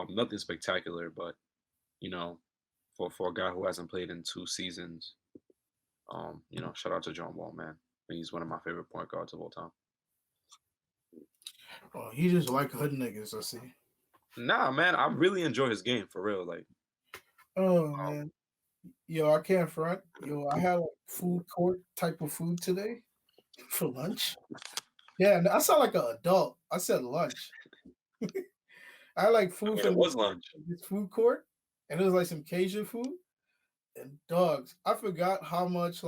Nothing spectacular, but you know, for a guy who hasn't played in 2 seasons, shout out to John Wall, man. He's one of my favorite point guards of all time. oh, he just like hood niggas. I see. Nah, man, I really enjoy his game for real. Like, Oh um, man, yo, I can't front. Yo, I had like food court type of food today for lunch. Yeah, and I sound like an adult. I said lunch. I had like I food mean, from it was lunch. this food court, and it was like some Cajun food and dogs. I forgot how much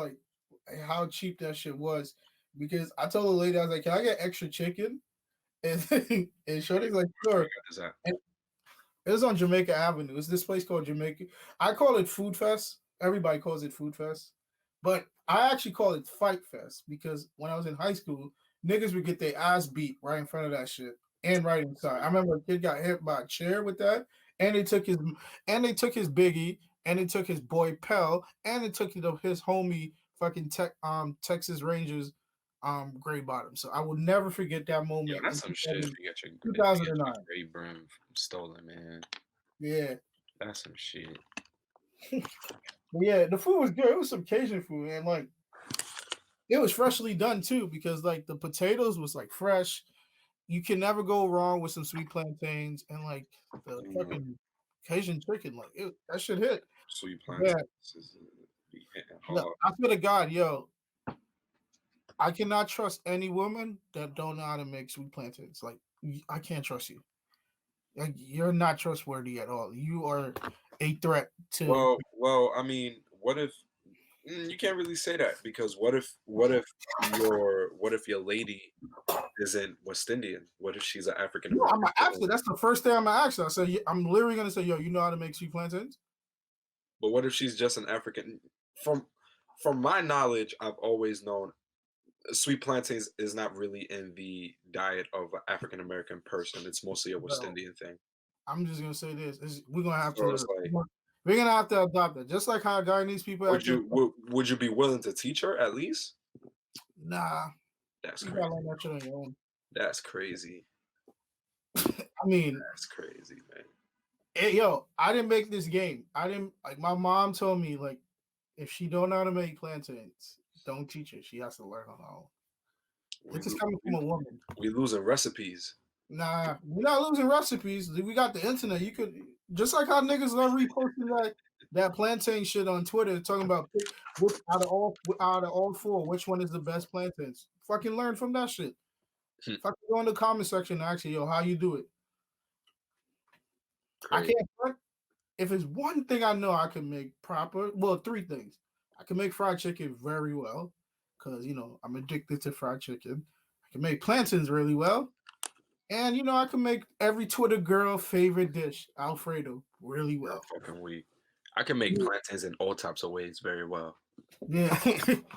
how cheap that shit was because I told the lady I was like, "Can I get extra chicken?" And and Where Shorty's like, where "Sure." you got this at? And it was on Jamaica Avenue. It's this place called Jamaica. I call it Food Fest. Everybody calls it Food Fest, but I actually call it Fight Fest because when I was in high school, niggas would get their ass beat right in front of that shit and right inside. I remember a kid got hit by a chair with that, and they took his biggie, and they took his boy Pell, and they took his homie fucking Texas Rangers gray bottom. So I will never forget that Yeah, moment that's in some shit. If you get your 2009. gray brim stolen, man. Yeah. That's some shit. But yeah, the food was good. It was some Cajun food, and like it was freshly done too, because like the potatoes was like fresh. You can never go wrong with some sweet plantains and like the Mm, fucking Cajun chicken. That shit hit. sweet Yeah, plantains is be hitting yeah. hard. I swear to God, yo, I cannot trust any woman that don't know how to make sweet plantains. Like I can't trust you. Like, you're not trustworthy at all. You are a threat to. I mean, what if you can't really say that because what if your lady isn't West Indian? What if she's an African No, I'm American gonna ask woman? her. That's the first thing I'm gonna ask her. I said, I'm literally gonna say, yo, you know how to make sweet plantains? But what if she's just an African? From from my knowledge, I've always known sweet plantains is not really in the diet of an African American person. It's mostly a West Bro, Indian thing. I'm just gonna say this: we're gonna have So it's to, like, we're gonna have to adopt it. Just like how Guyanese people would actually, you would you be willing to teach her at least? nah, That's you gotta crazy. learn that shit on your own. That's crazy. I mean, That's crazy, man. yo, I didn't make this game. I didn't like. My mom told me like, if she don't know how to make plantains, don't teach her. She has to learn on her own. We This is lo- coming from a woman. we losing recipes. Nah, we're not losing recipes. We got the internet. You could just like how niggas love reposting that plantain shit on Twitter, talking about which out of all four, which one is the best plantains. Fucking learn from that shit. Fucking go in the comment section and ask you, yo, how you do it. I Crazy. can't front. If it's one thing I know I can make proper, well, three things. I can make fried chicken very well, because I'm addicted to fried chicken. I can make plantains really well. And I can make every Twitter girl favorite dish, Alfredo, really You're well. fucking weak. I can make plantains in all types of ways very well. Yeah.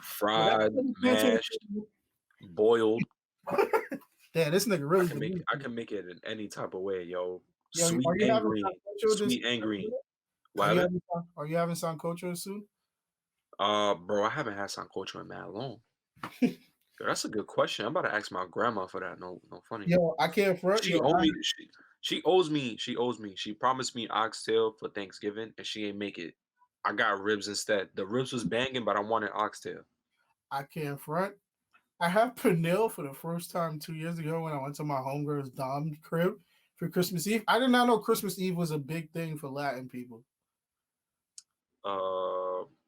Fried, mashed, boiled. Damn, this nigga really believes I me. can make it in any type of way, yo. Yo, Sweet are you and having green. sancocho this? Sweet and green. What Are you happened? having sancocho soon? Bro, I haven't had sancocho in that long. Yo, that's a good question. I'm about to ask my grandma for that. No, no funny. Yo, I can't front. She Yo, owe me. She owes me. She owes me. She promised me oxtail for Thanksgiving, and she ain't make it. I got ribs instead. The ribs was banging, but I wanted oxtail. I can't front. I have Pernil for the first time 2 years ago when I went to my homegirl's Dom crib for Christmas Eve. I did not know Christmas Eve was a big thing for Latin people.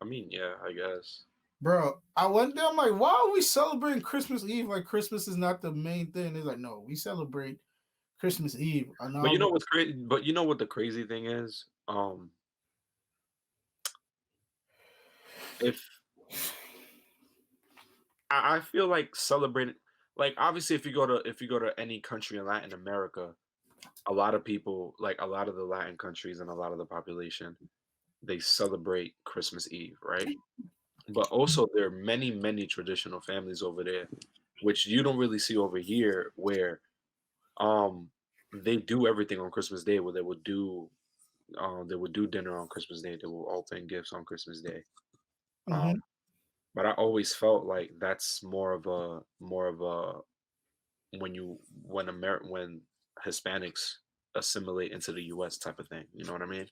I mean, yeah, I guess. Bro, I went there. I'm like, why are we celebrating Christmas Eve? Like, Christmas is not the main thing. They're like, no, we celebrate Christmas Eve. And I But you was know like, what's crazy? But you know what the crazy thing is? If I feel like celebrating, like obviously, if you go to any country in Latin America, a lot of people, like a lot of the Latin countries and a lot of the population, they celebrate Christmas Eve, right? But also there are many traditional families over there, which you don't really see over here, where um they do everything on Christmas Day, where they would do dinner on Christmas Day, they will open gifts on Christmas Day. Um, mhm. but I always felt like that's more of a when Hispanics assimilate into the U.S. type of thing. You know what I mean?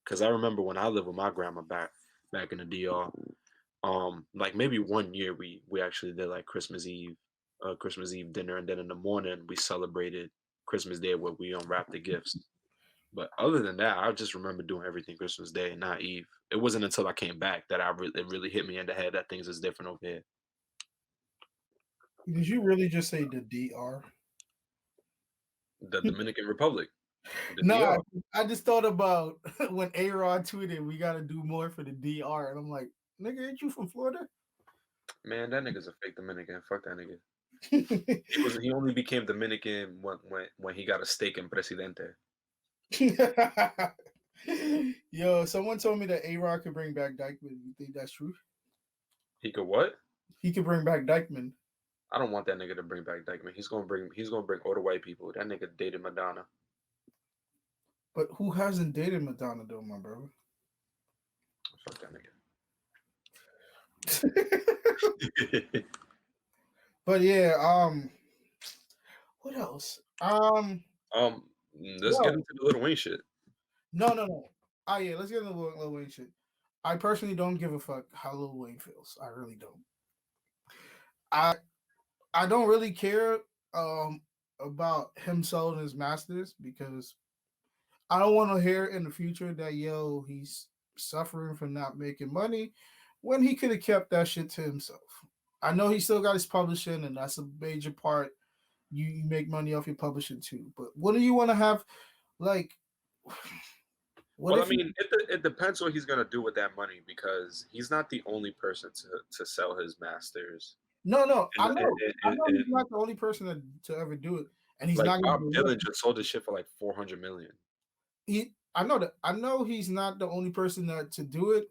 Because I remember when I lived with my grandma back in the DR. Like maybe one year we actually did like Christmas Eve dinner, and then in the morning we celebrated Christmas Day where we unwrapped the gifts. But other than that, I just remember doing everything Christmas Day, not Eve. It wasn't until I came back that it really hit me in the head that things is different over here. Did you really just say the DR? The Dominican Republic. The Nah, DR. I just thought about when A-Rod tweeted, "We got to do more for the DR," and I'm like, "Nigga, ain't you from Florida?" Man, that nigga's a fake Dominican. Fuck that nigga. He only became Dominican when he got a stake in Presidente. Yo, someone told me that A-Rod could bring back Dykeman. You think that's true? He could what? He could bring back Dykeman. I don't want that nigga to bring back Dykeman. He's gonna bring all the white people. That nigga dated Madonna. But who hasn't dated Madonna though, my brother? Fuck that nigga. But yeah, what else? Let's get Yo, into the Little Wayne shit. no. Oh yeah, let's get into Lil Wayne shit. I personally don't give a fuck how Lil Wayne feels. I really don't. I I don't really care about him selling his masters because I don't want to hear in the future that he's suffering for not making money when he could have kept that shit to himself. I know he still got his publishing and that's a major part. You make money off your publishing too, but what do you want to have like? What Well, I if you? mean, it depends what he's gonna do with that money because he's not the only person to sell his masters. No, And, I know he's and not the only person to ever do it, and he's like not going Bob to do Dylan it. just sold his shit for like 400 million. I know that. I know he's not the only person to do it,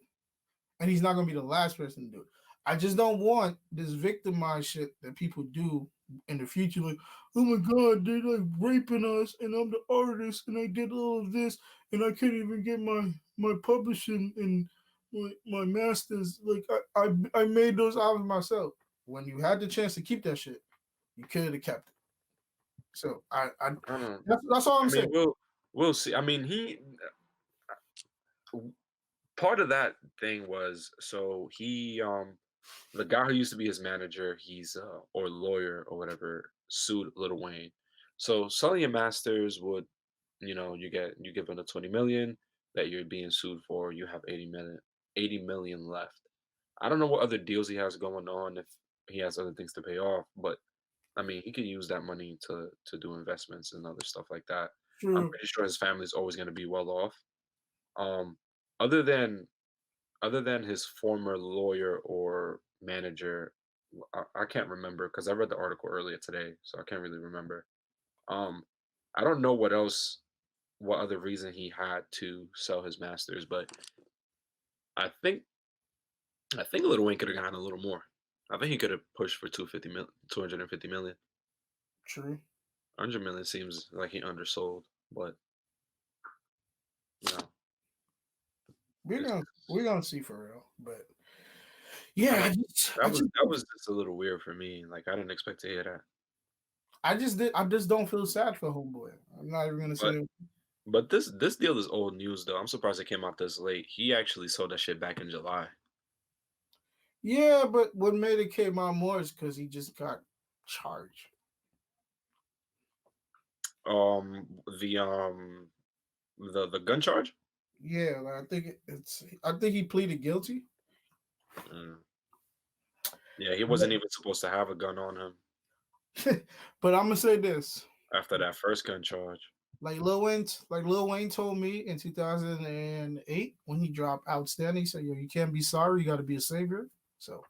and he's not going to be the last person to do it. I just don't want this victimized shit that people do in the future. Like, oh my god, they're like raping us, and I'm the artist, and I did all of this, and I can't even get my publishing and my masters. Like, I made those albums myself. When you had the chance to keep that shit, you could have kept it. So I don't know. that's all I'm I mean, saying. we'll see. I mean, part of that thing was so he the guy who used to be his manager, he's or lawyer or whatever, sued Lil Wayne. So selling your masters would, you give him the 20 million that you're being sued for. You have 80 million left. I don't know what other deals he has going on if he has other things to pay off, but I mean he could use that money to do investments and other stuff like that. I'm True. pretty sure his family's always going to be well off. Um, other than his former lawyer or manager, I can't remember because I read the article earlier today, so I can't really remember. Um, I don't know what other reason he had to sell his masters, but I think Lil Wayne could have gotten a little more. I think he could have pushed for 250 million. True. 100 million seems like he undersold, but you know, it's, We're gonna see for real, but I yeah, don't. That was just a little weird for me. Like I didn't expect to hear that. I just don't feel sad for Homeboy. I'm not even gonna But say this deal is old news though. I'm surprised it came out this late. He actually sold that shit back in July. yeah, but what made it came out more is because he just got charged. Um, the um, the gun charge. Yeah, like I think he pleaded guilty. Mm. Yeah, he wasn't even supposed to have a gun on him But I'm gonna say this. after that first gun charge. Like Lil Wayne told me in 2008 when he dropped Outstanding, he said, "Yo, you can't be sorry, you got to be a savior." So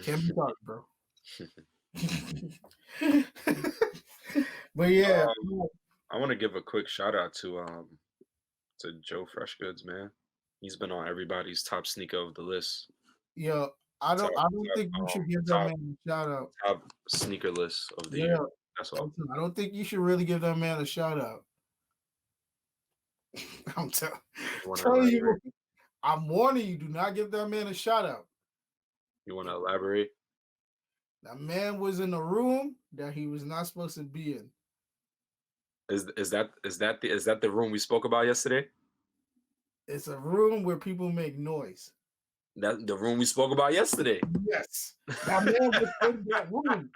can't be sorry, bro. But yeah, I want to give a quick shout out to Joe Freshgoods, man. He's been on everybody's top sneaker of the list. yo, I don't think you should give that top man a shout out. top sneaker list of the Yeah, year. That's all. I don't think you should really give that man a shout out. I'm You want to telling you, elaborate? I'm warning you, do not give that man a shout out. You want to elaborate? That man was in a room that he was not supposed to be in. Is that the room we spoke about yesterday? It's a room where people make noise. That the room we spoke about yesterday. Yes, that man was in that room.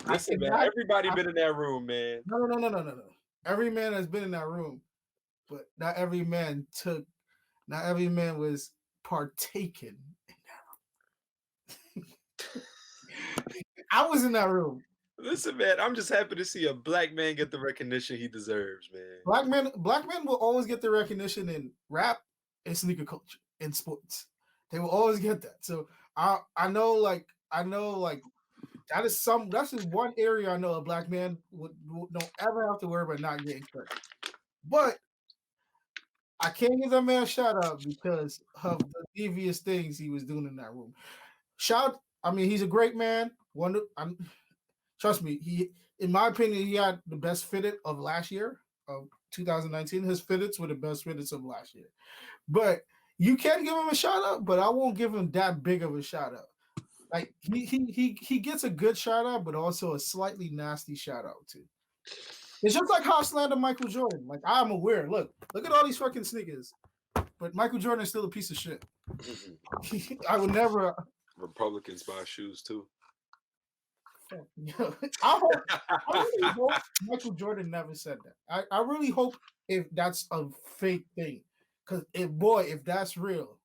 Listen, man, everybody been in that room, man. No. Every man has been in that room, but not every man was partaken in that room. I was in that room. Listen, man, I'm just happy to see a black man get the recognition he deserves, man. Black men will always get the recognition in rap and sneaker culture and sports. They will always get that. So I know like that's just one area I know a black man don't ever have to worry about not getting credit. But I can't give that man a shout out because of the devious things he was doing in that room. I mean, he's a great man. Trust me, in my opinion, he had the best fitted of last year, of 2019. His fitteds were the best fitteds of last year. But you can give him a shout out, but I won't give him that big of a shout out. Like he gets a good shout out, but also a slightly nasty shout out too. It's just like how I slander Michael Jordan. Like I'm aware. Look at all these fucking sneakers. But Michael Jordan is still a piece of shit. I would never. Republicans buy shoes too. I really hope Michael Jordan never said that. I really hope if that's a fake thing. Because if that's real,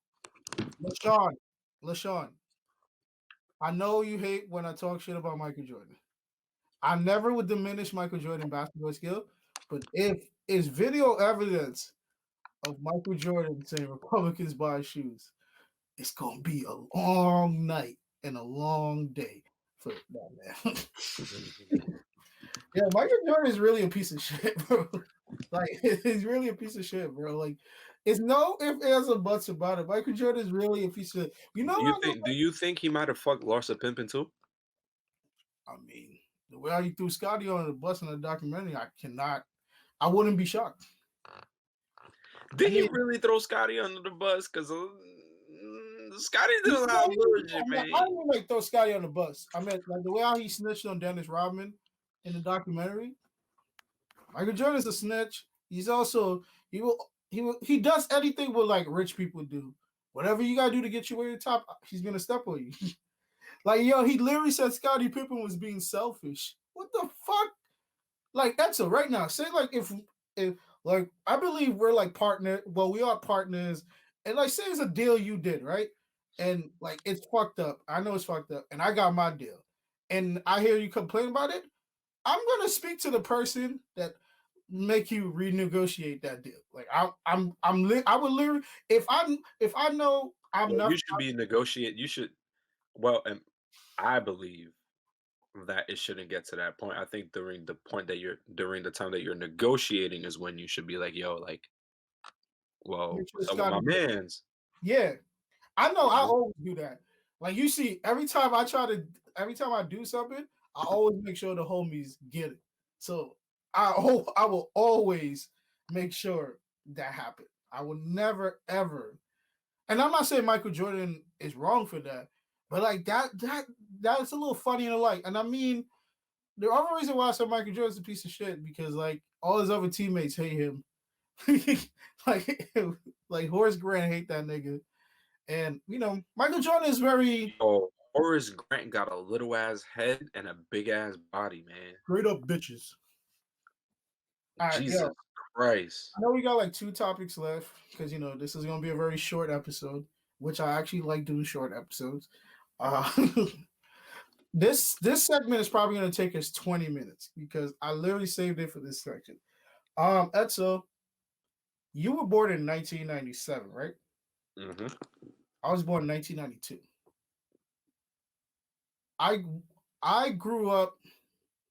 LaShawn, I know you hate when I talk shit about Michael Jordan. I never would diminish Michael Jordan basketball skill, but if it's video evidence of Michael Jordan saying Republicans buy shoes, it's gonna be a long night and a long day for that man. Yeah, Michael Jordan is really a piece of shit, bro. Like he's really a piece of shit, bro. Like it's no if ands or buts about it. Michael Jordan is really a piece of. You know what? Do you think he might have fucked Larsa Pimpin too? I mean, the way he threw Scotty on the bus in the documentary, I wouldn't be shocked. Did he really throw Scotty under the bus? Because Scotty did a lot of bullshit, man. I didn't like throw Scotty on the bus. I mean, like the way how he snitched on Dennis Rodman in the documentary. Michael Jordan's a snitch. He's also he does anything what like rich people do. Whatever you gotta do to get you where you're top, he's gonna step on you. Like yo, he literally said Scottie Pippen was being selfish. What the fuck? Like Edsel, right now, say like if like I believe we're like partner. Well, we are partners, and like say it's a deal you did, right? And like it's fucked up. I know it's fucked up, and I got my deal, and I hear you complain about it. I'm gonna speak to the person that make you renegotiate that deal. Like I would literally if I know I'm not. You should be negotiate. You should. Well, and I believe that it shouldn't get to that point. I think during the time that you're negotiating is when you should be like, yo, like, well, what's up with my man's? Yeah, I know. I always do that. Like you see, every time I do something, I always make sure the homies get it. So I will always make sure that happens. I will never ever. And I'm not saying Michael Jordan is wrong for that, but like that's a little funny in the light. And I mean, the other reason why I said Michael Jordan's a piece of shit because like all his other teammates hate him. like Horace Grant hate that nigga. And you know, Michael Jordan is very. Oh, Horace Grant got a little ass head and a big ass body, man. Straight up bitches. All right, Jesus Christ. I know we got like 2 topics left because you know this is gonna be a very short episode, which I actually like doing short episodes. This segment is probably gonna take us 20 minutes because I literally saved it for this section. Edsel, you were born in 1997, right? Mm-hmm. I was born in 1992. I grew up.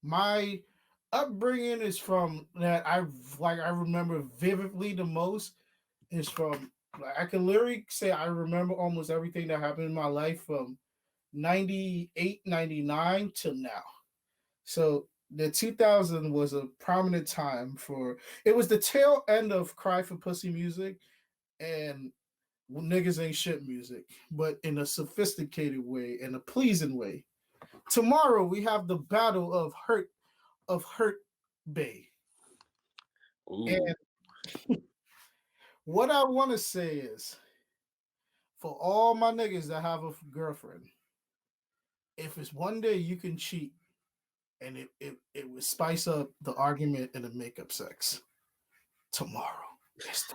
My upbringing is from that I remember vividly the most is from I can literally say I remember almost everything that happened in my life from 98, 99 till now. So the 2000 was a prominent time it was the tail end of Cry for Pussy music and niggas ain't shit music, but in a sophisticated way, in a pleasing way. Tomorrow we have the battle of Hurt Bay. Ooh. And what I want to say is for all my niggas that have a girlfriend, if it's one day you can cheat and it would spice up the argument and the makeup sex, tomorrow is the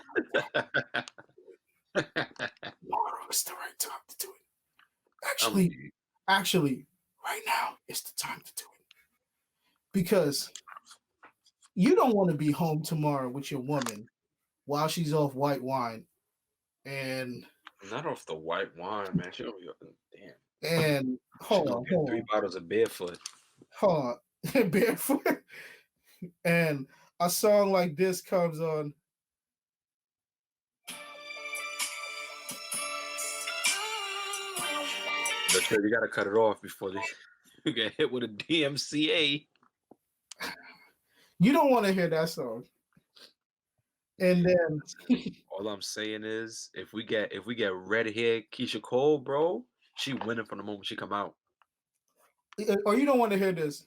tomorrow is the right time to do it. Actually, right now is the time to do it. because you don't want to be home tomorrow with your woman while she's off white wine and Not off the white wine, man. She don't be damn. and She gonna get hold 3 bottles of barefoot. on, barefoot, and a song like this comes on. But you gotta cut it off before they you get hit with a DMCA. You don't want to hear that song. And then All I'm saying is, if we get red hair Keyshia Cole, bro, she winning from the moment she come out. or you don't want to hear this.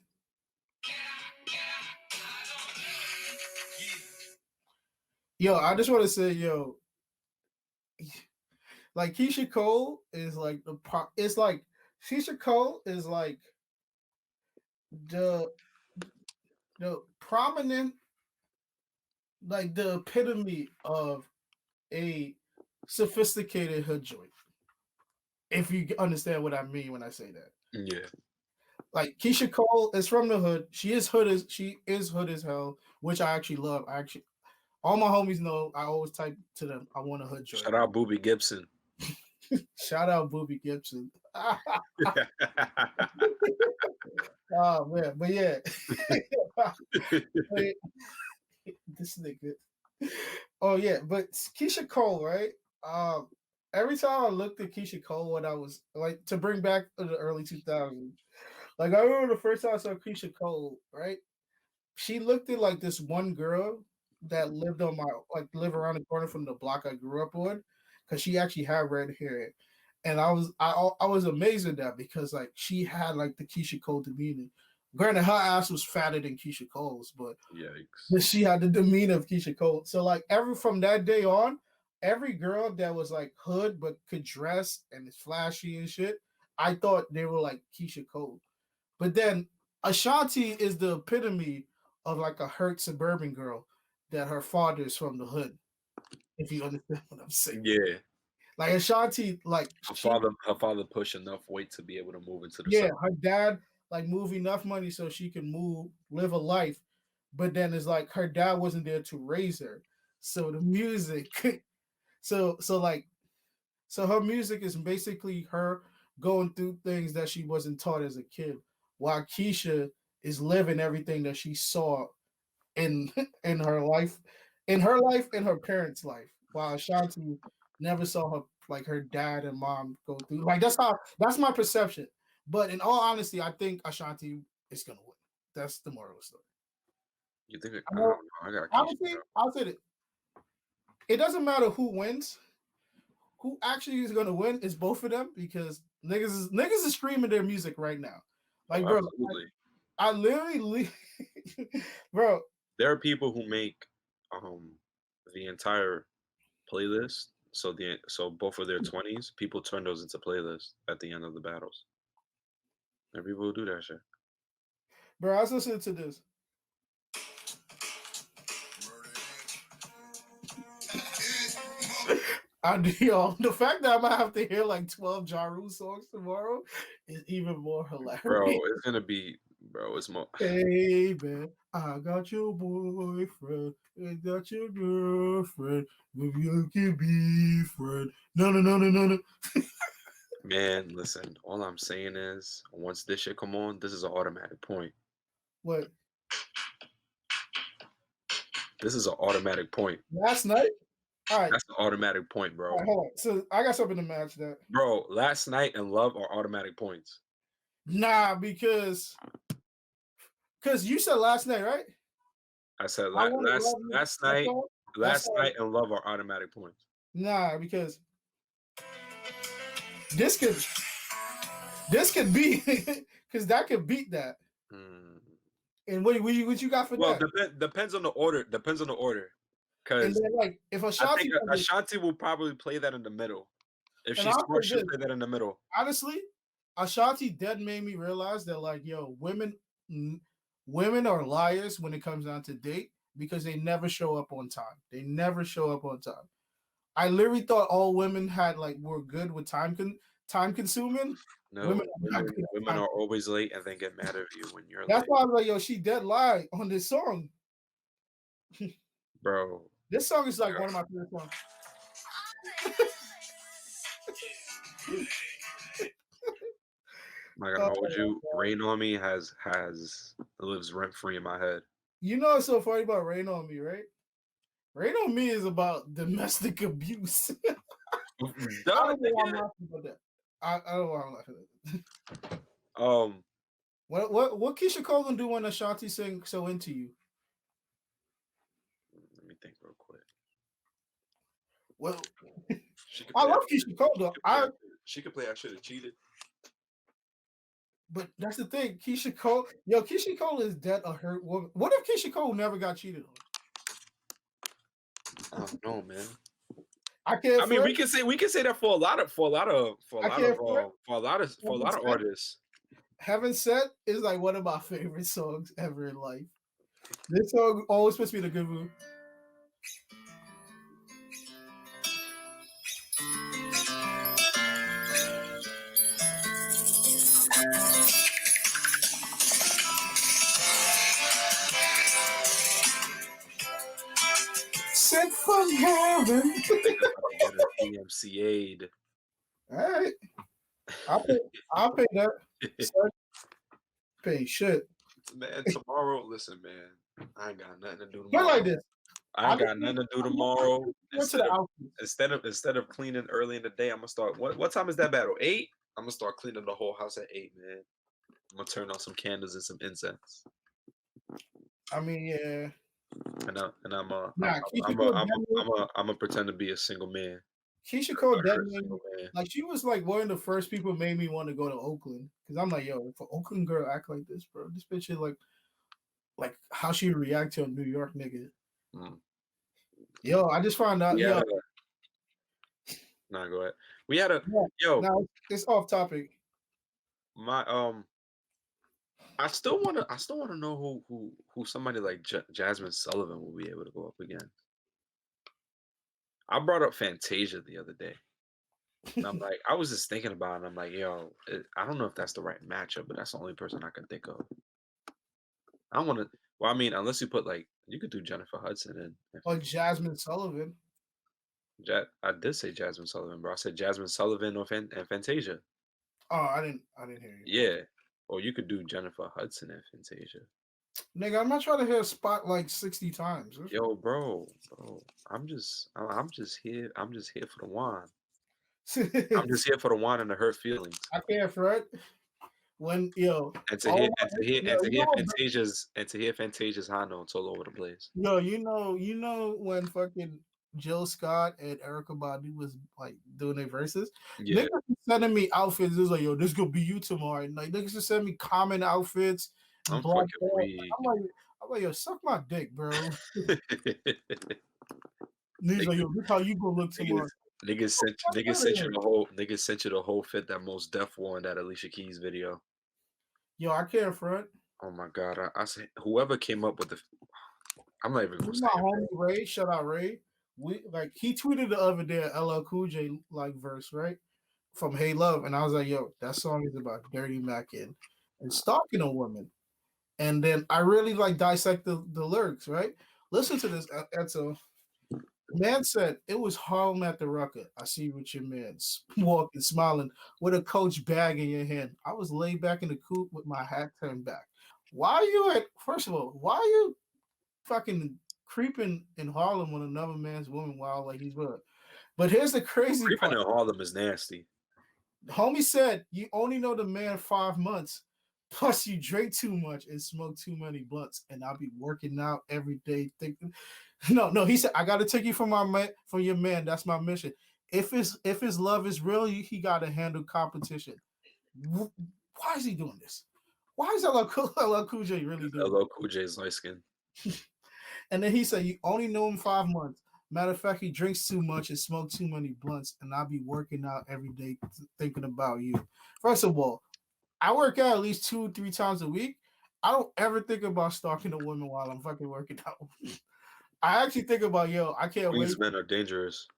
Yo, I just want to say, yo, like Keyshia Cole is like it's like Keyshia Cole is like the prominent, like the epitome of a sophisticated hood joint. If you understand what I mean when I say that. Yeah. Like Keyshia Cole is from the hood. She is hood as hell, which I actually love. All my homies know I always type to them, I want a hood joint. Shout out Boobie Gibson. Shout out Boobie Gibson. Oh man, but yeah. This nigga. Oh yeah, but Keyshia Cole, right? Every time I looked at Keyshia Cole when I was like to bring back the early 2000s, like I remember the first time I saw Keyshia Cole, right? She looked at like this one girl that lived live around the corner from the block I grew up on, because she actually had red hair, and I was amazed at that because like she had like the Keyshia Cole demeanor. Granted, her ass was fatter than Keyshia Cole's, but she had the demeanor of Keyshia Cole. So like from that day on, every girl that was like hood but could dress and is flashy and shit, I thought they were like Keyshia Cole. But then Ashanti is the epitome of like a hurt suburban girl that her father is from the hood. If you understand what I'm saying. Yeah. Like Ashanti, like her father pushed enough weight to be able to move into the suburb. Her dad like moved enough money so she can live a life, but then it's like her dad wasn't there to raise her. So the music, so her music is basically her going through things that she wasn't taught as a kid, while Keyshia is living everything that she saw in her life, and her parents' life, while Ashanti never saw her dad and mom go through. Like that's my perception. But in all honesty, I think Ashanti is gonna win. That's the moral of the story. You think I don't know. I got honestly, I'll say it. It doesn't matter who wins. Who actually is gonna win is both of them, because niggas is streaming their music right now. Like, bro, I literally bro. There are people who make the entire playlist. So both of their 20s, people turn those into playlists at the end of the battles. There are people who do that shit. Bro, I was listening to this. The fact that I might have to hear like 12 Ja Rule songs tomorrow is even more hilarious. Bro, it's gonna be, it's more. Hey man, I got your boyfriend, I got your girlfriend, maybe you can be friend. No. Man, listen, all I'm saying is, once this shit come on, this is an automatic point. What? This is an automatic point. Last night? All right. That's an automatic point, bro. All right, hold on. So I got something to match that. Bro, Last Night and Love are automatic points. Nah, because you said Last Night, right? I said last night and Love are automatic points. Nah, because this could be because that could beat that. And what you got for that? Well, depends on the order. Because like if Ashanti will probably play that in the middle. If she's smart, she'll play that in the middle. Honestly, Ashanti dead made me realize that like, yo, women are liars when it comes down to date, because they never show up on time. I literally thought all women were good with time consuming. No, Women are not good at women timing. are always late and then get mad at you when you're That's late, why I was like, yo, she dead lie on this song. bro. This song is like one of my favorite songs. I'm not gonna hold Oh, you. Rain on Me has lives rent free in my head. you know what's so funny about Rain on Me, right? Rain on Me is about domestic abuse. I Duh, don't know why I'm nigga. laughing about that. I don't know why I'm laughing at that. What Keyshia Cole gonna do when Ashanti sing So Into You? Let me think real quick. Well, She could I play. love Keyshia Cole though. She could play. I should have cheated. But that's the thing, Keyshia Cole. Yo, Keyshia Cole is dead a hurt woman. What if Keyshia Cole never got cheated on? I don't know, man. I can't. I mean, we can say that for a lot of artists. Heaven Sent is like one of my favorite songs ever in life. This song always puts me in a good mood. Sent from heaven. DMCA'd. All right, I'll pay that. Son, pay shit. Man, tomorrow, listen, man, I ain't got nothing to do But tomorrow. like this, I ain't got nothing to do tomorrow. Instead Instead of cleaning early in the day, I'm gonna start. What time is that battle? 8. I'm gonna start cleaning the whole house at 8, man. I'm gonna turn on some candles and some incense. I mean, yeah. I'm a pretend to be a single man. Keyshia Cole dead man. Like she was like one of the first people who made me want to go to Oakland because I'm like, yo, for Oakland girl act like this, bro. This bitch is like how she react to a New York nigga. Yo, I just found out. Nah, go ahead. We had a Now it's off topic. I still want to know who somebody like Jasmine Sullivan will be able to go up against. I brought up Fantasia the other day. And I'm like, I was just thinking about it. And I'm like, yo, I don't know if that's the right matchup, but that's the only person I can think of. I don't want to. Well, I mean, unless you put like, you could do Jennifer Hudson and or Jasmine Sullivan. I did say Jasmine Sullivan, bro. I said Jasmine Sullivan and Fantasia. Oh, I didn't hear you. Yeah, or you could do Jennifer Hudson and Fantasia. Nigga, I'm not trying to hit a spot like 60 times. Yo, bro, I'm just here. I'm just here for the wine. I'm just here for the wine and the hurt feelings. I can't fret. When and to hear Fantasia's high notes all over the place. Yo, you know when fucking Jill Scott and Erykah Badu was like doing their verses. Yeah. Niggas sending me outfits. It was like, yo, this gonna be you tomorrow. And like niggas just send me common outfits. I'm fucking weak. I'm like, yo, suck my dick, bro. Niggas like, yo, look how you gonna look tomorrow. Niggas sent you the whole fit that Mos Def wore in that Alicia Keys video. Yo, I can't front. Oh my god, I said whoever came up with the. I'm not even gonna say my homie Ray, shout out Ray. He tweeted the other day a LL Cool J like verse, right? From Hey Love. And I was like, yo, that song is about Dirty Mac and stalking a woman. And then I really like dissect the lyrics, right? Listen to this, Edsel. Man said, it was home at the Rucker. I see you with your man walking, smiling with a Coach bag in your hand. I was laid back in the coop with my hat turned back. Why are you first of all, why are you fucking creeping in Harlem with another man's woman while like he's with her? But here's the crazy creeping part. in Harlem is nasty. Homie said, you only know the man 5 months. Plus, you drink too much and smoke too many blunts, and I'll be working out every day. Thinking, no. He said, I got to take you from your man. That's my mission. If his love is real, he got to handle competition. Why is he doing this? Why is LL Cool J really doing? LL Cool J is light skin. And then he said, you only know him 5 months. Matter of fact, he drinks too much and smokes too many blunts, and I'll be working out every day thinking about you. First of all, I work out at least 2-3 times a week. I don't ever think about stalking a woman while I'm fucking working out. I actually think about, yo, I can't wait. These men are dangerous.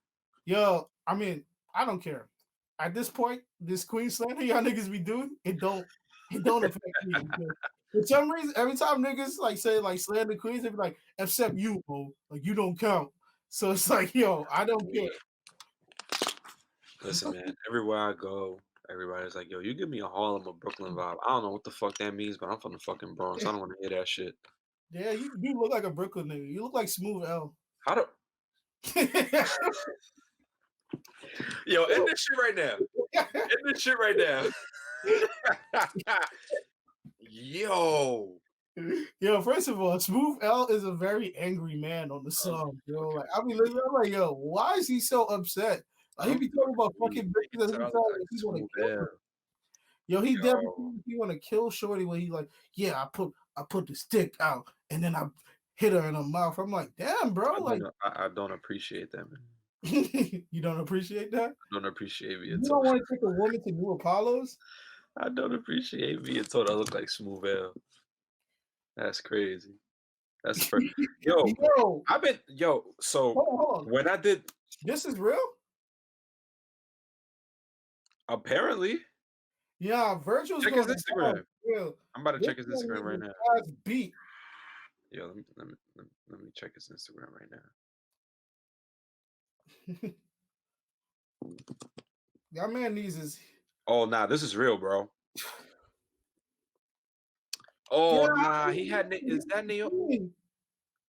Yo, I mean, I don't care. at this point, this Queen slander y'all niggas be doing, it don't affect me. Because for some reason, every time niggas like say like slander Queens, they be like, except you, bro. Like you don't count. So it's like, yo, I don't care. Listen, man. Everywhere I go, everybody's like, "Yo, you give me a Harlem or Brooklyn vibe." I don't know what the fuck that means, but I'm from the fucking Bronx. I don't want to hear that shit. Yeah, you do look like a Brooklyn nigga. You look like Smooth L. How do? Yo, end this shit right now. End this shit right now. Yo. Yo, first of all, Smooth L is a very angry man on the song, yo. Like I mean, I'm like, yo, why is he so upset? Like he be talking about fucking bitches and he be talking like he want to kill her. Yo, he definitely he want to kill Shorty when he like, yeah, I put the stick out and then I hit her in the mouth. I'm like, damn, bro, I don't appreciate that, man. You don't appreciate that? I don't appreciate being You told. don't want to take a woman to New Apollos? I don't appreciate being told I look like Smooth L. That's crazy. That's first. Yo, I've been so hold on. when I did this is real? Apparently. Yeah, Virgil's check his Instagram. I'm about to check his Instagram right now. Beat. Yo, let me check his Instagram right now. That man needs his. Oh, nah, this is real, bro. Oh, nah, he had. Is that Naomi?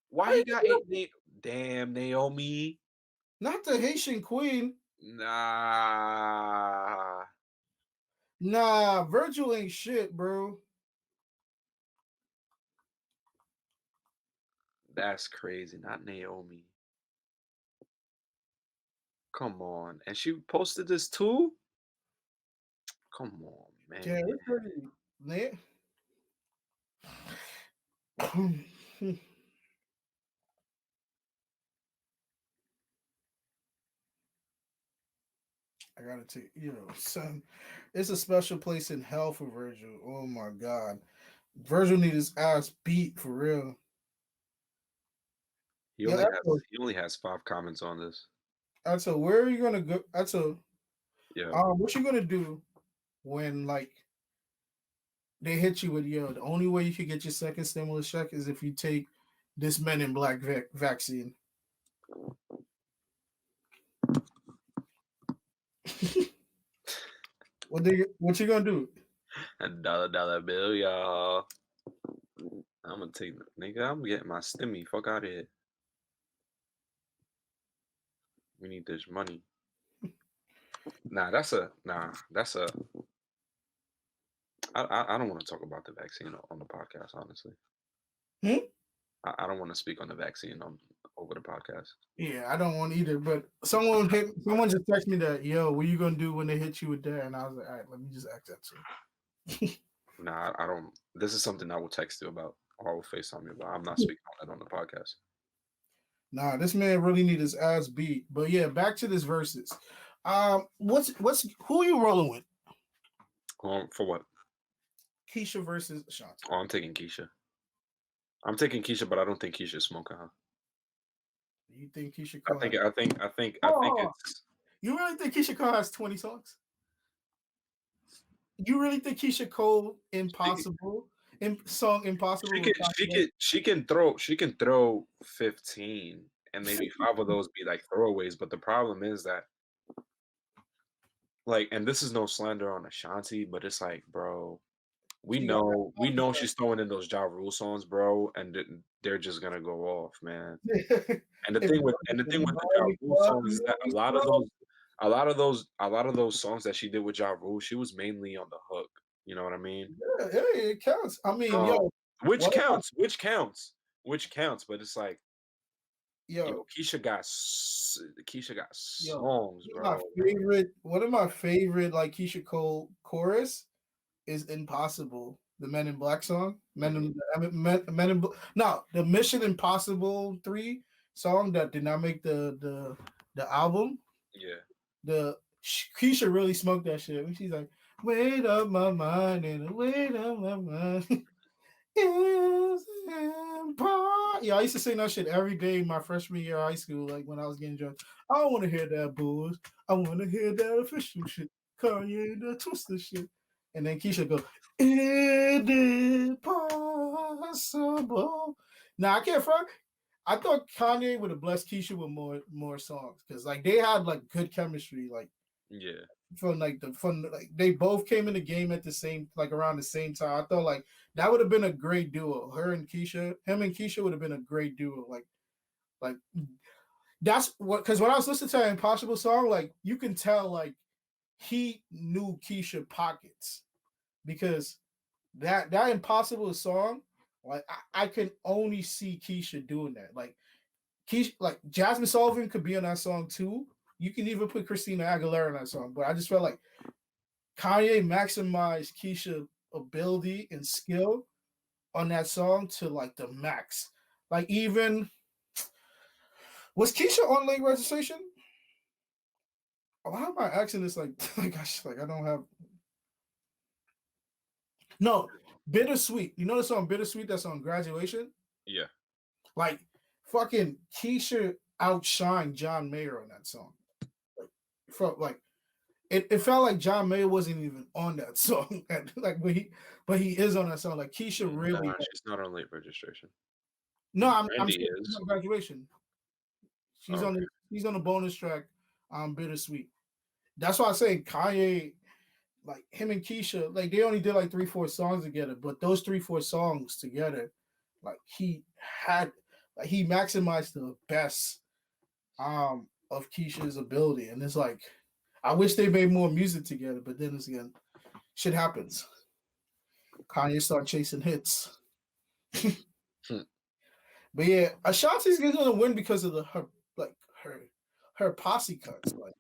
Why he got 8? Damn, Naomi. Not the Haitian queen. Nah. Nah, Virgil ain't shit, bro. That's crazy. Not Naomi. Come on. And she posted this too? Come on, man. Yeah, it's pretty lit. I gotta take, son. It's a special place in hell for Virgil. Oh my god, Virgil need his ass beat for real. He only has 5 comments on this. Edsel, where are you gonna go? Edsel, yeah. What you gonna do when like they hit you with the only way you can get your second stimulus check is if you take this Men in Black vaccine. What you gonna do? A dollar bill, y'all. I'm gonna take nigga. I'm getting my stimmy. Fuck out of here. We need this money. That's a. I don't want to talk about the vaccine on the podcast, honestly. I don't want to speak on the vaccine over the podcast. Yeah, I don't want either. But someone just texted me that, yo, what are you gonna do when they hit you with that? And I was like, all right, let me just ask that too. Nah, I don't. This is something I will text you about or I will FaceTime you about. I'm not speaking on that on the podcast. Nah, this man really need his ass beat. But yeah, back to this verses. Who are you rolling with? For what? Keyshia versus Ashanti. Oh, I'm taking Keyshia. But I don't think Keyshia's smoking her. You think Keyshia Cole? I think it's. You really think Keyshia Cole has 20 songs? You really think Keyshia Cole Impossible? She can throw 15 and maybe 5 of those be like throwaways, but the problem is that like, and this is no slander on Ashanti, but it's like, bro, we know she's throwing in those Ja Rule songs, bro, and they're just gonna go off, man. And the thing with the Ja Rule songs is that a lot of those songs that she did with Ja Rule, she was mainly on the hook. You know what I mean? Yeah, it counts. I mean, which counts, but it's like, Keyshia got songs, bro. One of my favorite like Keyshia Cole chorus is Impossible, the Men in Black song. The Mission Impossible 3 song that did not make the album. Yeah. Keyshia really smoked that shit. When she's like, "Wait up my mind and wait up my mind." Yeah, I used to sing that shit every day my freshman year of high school, like when I was getting drunk. I don't want to hear that booze. I want to hear that official shit. Kanye the Twister shit. And then Keyshia go, is it possible? Now I can't front. I thought Kanye would have blessed Keyshia with more songs because like they had like good chemistry, like Yeah. from like they both came in the game at the same like around the same time. I thought like that would have been a great duo. Him and Keyshia would have been a great duo. Like that's what because when I was listening to an Impossible song, like you can tell like he knew Keyshia pockets because that Impossible song, like I can only see Keyshia doing that. Like Keyshia, like Jasmine Sullivan could be on that song too. You can even put Christina Aguilera on that song, but I just felt like Kanye maximized Keyshia's ability and skill on that song to like the max. Like even was Keyshia on late registration? Why am I asking this like I don't have no Bittersweet. You know the song Bittersweet that's on Graduation? Yeah. Like fucking Keyshia outshined John Mayer on that song. Like, felt like it felt like John Mayer wasn't even on that song. Like but he is on that song. Like Keyshia really she's not on late registration. No, I'm Brandy saying is. Graduation. She's Okay. on the bonus track Bittersweet. That's why I say Kanye, like him and Keyshia, like they only did like 3-4 songs together, but those 3-4 songs together, like he maximized the best of Keyshia's ability. And it's like I wish they made more music together, but then it's again, shit happens. Kanye start chasing hits. But yeah, Ashanti's gonna win because of her posse cuts. Like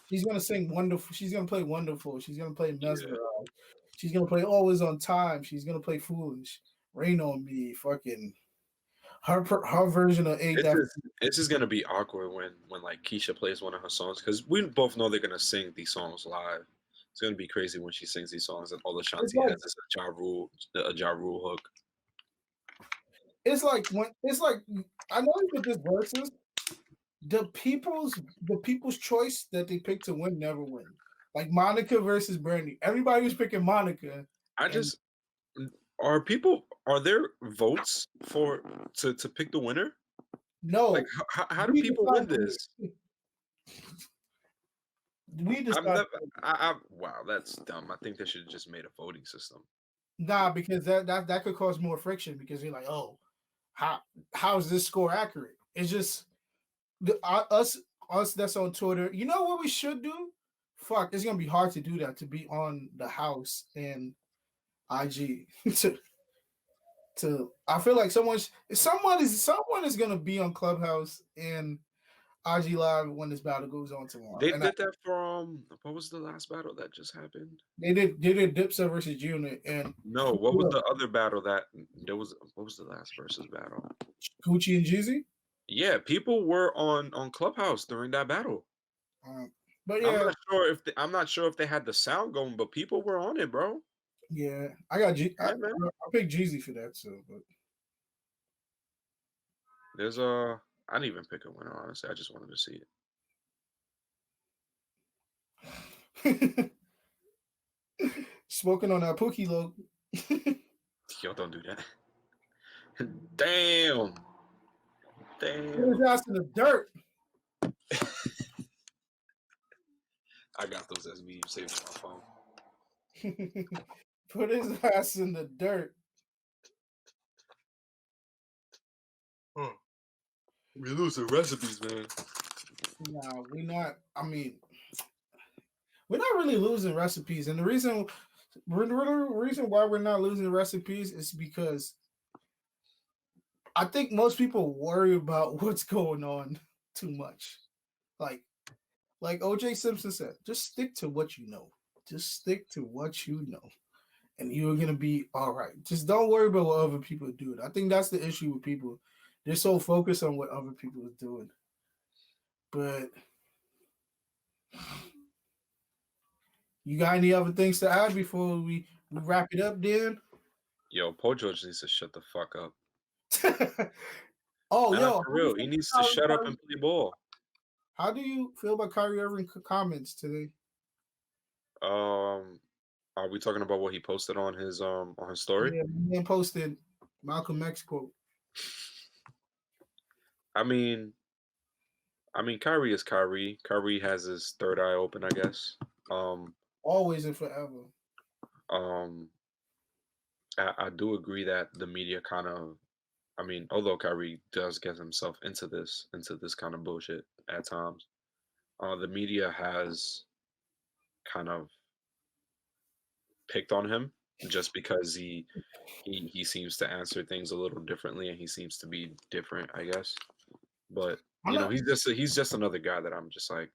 she's gonna sing wonderful. She's gonna play wonderful. She's gonna play mesmerized. Yeah. She's gonna play always on time. She's gonna play foolish. Rain on me. Fucking her version of A. It's just gonna be awkward when like Keyshia plays one of her songs because we both know they're gonna sing these songs live. It's gonna be crazy when she sings these songs and all Ashanti has is a Ja Rule hook. It's like I know with this verses, the people's choice that they pick to win never win. Like Monica versus Brandy. Everybody was picking Monica. Are there votes to pick the winner? No. Like how do people win this? We decided. Wow, that's dumb. I think they should have just made a voting system. Nah, because that could cause more friction because you're like, oh, how is this score accurate? It's just us that's on Twitter. You know what we should do? Fuck, it's gonna be hard to do that to be on the house and IG to I feel like someone is gonna be on Clubhouse and IG Live when this battle goes on tomorrow. They did that for what was the last battle that just happened? They did Dipset versus Unit and no, what was the other battle that there was? What was the last versus battle? Gucci and Jeezy. Yeah, people were on Clubhouse during that battle. But yeah, I'm not sure if they had the sound going, but people were on it, bro. Yeah, I got I picked Jeezy for that too. But there's I didn't even pick a winner, honestly. I just wanted to see it. Smoking on that Pookie low. Yo, don't do that. Damn. Put his ass in the dirt. I got those as memes saved on my phone. Put his ass in the dirt. We losing recipes, man. Nah, we're not. I mean, we're not really losing recipes, and the reason why we're not losing recipes is because I think most people worry about what's going on too much. Like O.J. Simpson said, just stick to what you know. Just stick to what you know, and you're gonna be all right. Just don't worry about what other people are doing. I think that's the issue with people. They're so focused on what other people are doing. But you got any other things to add before we wrap it up, Dan? Yo, Paul George needs to shut the fuck up. For real, he needs to shut up and play ball. How do you feel about Kyrie Irving comments today? Are we talking about what he posted on his story? Yeah, man posted Malcolm X quote. I mean, Kyrie is Kyrie. Kyrie has his third eye open, I guess. Um, Always and forever. um, I do agree that the media kind of, I mean, although Kyrie does get himself into this kind of bullshit at times, the media has kind of picked on him just because he seems to answer things a little differently and he seems to be different, I guess. But I'm not. he's just another guy that I'm just like,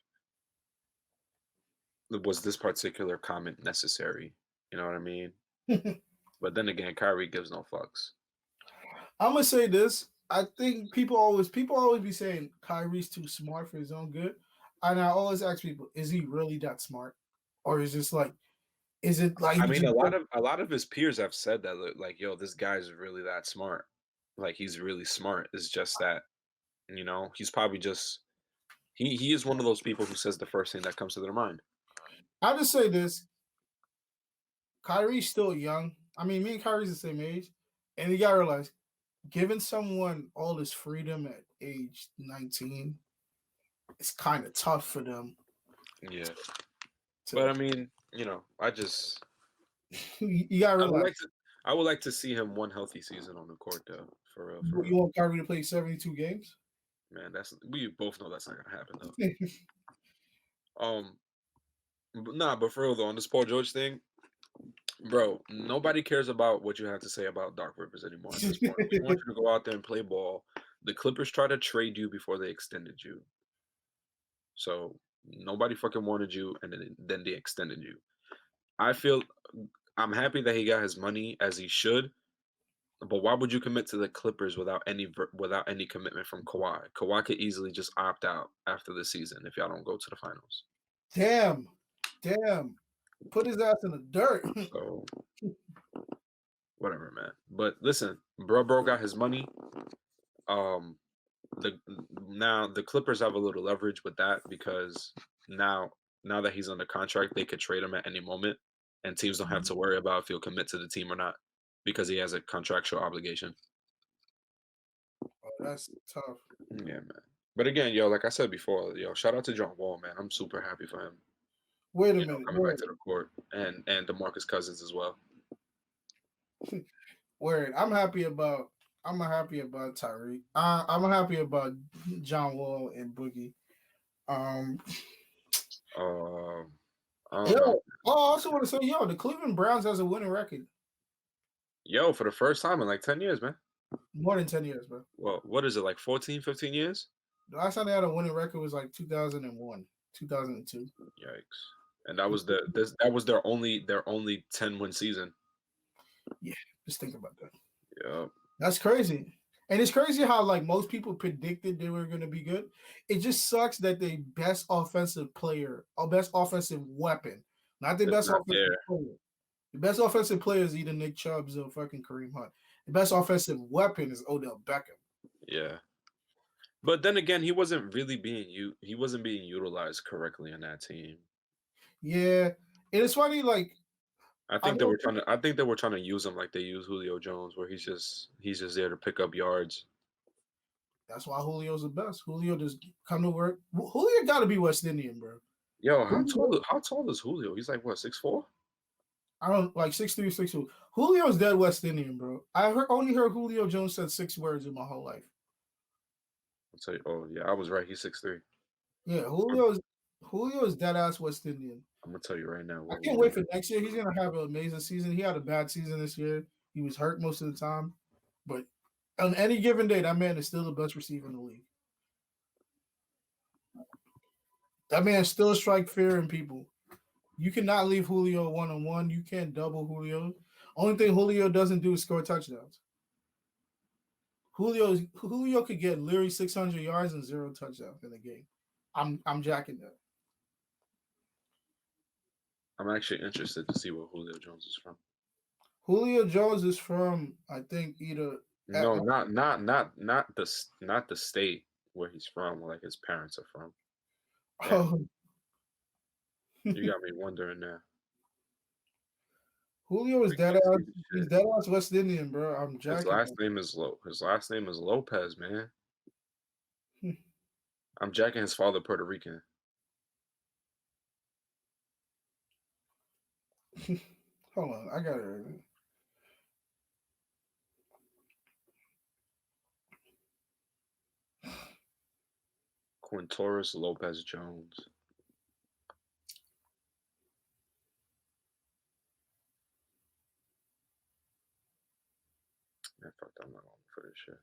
was this particular comment necessary? You know what I mean? But then again, Kyrie gives no fucks. I'm gonna say this. I think people always be saying Kyrie's too smart for his own good, and I always ask people, is he really that smart, or is it like I he mean, just a lot of his peers have said that, like, yo, this guy's really that smart. Like, he's really smart. It's just that, he's probably just he is one of those people who says the first thing that comes to their mind. I'll just say this: Kyrie's still young. I mean, me and Kyrie's the same age, and you gotta realize, giving someone all this freedom at age 19, it's kind of tough for them Yeah. But to. I mean, I just You gotta I would realize, like to I would like to see him one healthy season on the court though. For real, for you real. want Kyrie to play 72 games? Man, we both know that's not gonna happen though. Um nah, but for real though, on this Paul George thing, bro, nobody cares about what you have to say about Doc Rivers anymore at this point. We want you to go out there and play ball. The Clippers tried to trade you before they extended you. So nobody fucking wanted you and then they extended you. I feel I'm happy that he got his money as he should. But why would you commit to the Clippers without any commitment from Kawhi? Kawhi could easily just opt out after the season if y'all don't go to the finals. Damn, damn, put his ass in the dirt. So whatever, man. But listen, bro got his money. Um, the now the Clippers have a little leverage with that because now that he's under contract, they could trade him at any moment, and teams don't have to worry about if he'll commit to the team or not because he has a contractual obligation. Oh, that's tough. Yeah, man. But again, yo, like I said before, yo, shout out to John Wall, man. I'm super happy for him. Wait a minute. Coming back to the court, and DeMarcus Cousins as well. Word. I'm happy about Tyreek. I'm happy about John Wall and Boogie. Um, I don't know. yo, I also want to say, the Cleveland Browns has a winning record. Yo, for the first time in like 10 years, man. More than 10 years, bro. Well, what is it, like 14, 15 years? The last time they had a winning record was like 2001, 2002. Yikes. And that was their only 10-win season. Yeah, just think about that. Yeah. That's crazy. And it's crazy how like most people predicted they were going to be good. It just sucks that the best offensive player or best offensive weapon, not the It's best not offensive there. player. The best offensive player is either Nick Chubbs or fucking Kareem Hunt. The best offensive weapon is Odell Beckham. Yeah. But then again, he wasn't being utilized correctly in that team. Yeah. And it's funny, like I think they were trying to use him like they use Julio Jones, where he's just there to pick up yards. that's why Julio's the best. Julio just come to work. Julio got to be West Indian, bro. Yo, how tall is Julio? He's like what, 6'4"? I don't like 6'3", 6'2". Julio's dead West Indian, bro. Only heard Julio Jones said 6 words in my whole life. I'll tell you. Oh yeah, I was right. He's 6'3". Yeah, Julio's dead ass West Indian. I'm gonna tell you right now. I can't wait for next year. He's gonna have an amazing season. He had a bad season this year. He was hurt most of the time, but on any given day, that man is still the best receiver in the league. That man still strike fear in people. You cannot leave Julio 1-on-1. You can't double Julio. Only thing Julio doesn't do is score touchdowns. Julio could get literally 600 yards and 0 touchdowns in a game. I'm jacking that. I'm actually interested to see where Julio Jones is from. Julio Jones is from, I think, either No, not the state where he's from, like his parents are from. Yeah. Oh. You got me wondering now. Julio is I dead can't see ass. this He's shit. dead ass West Indian, bro. I'm His jacking last name is His last name is Lopez, man. him. I'm jacking his father Puerto Rican. Hold on, I got it. Quintoris Lopez Jones. Man, fuck, I'm not going for this shit.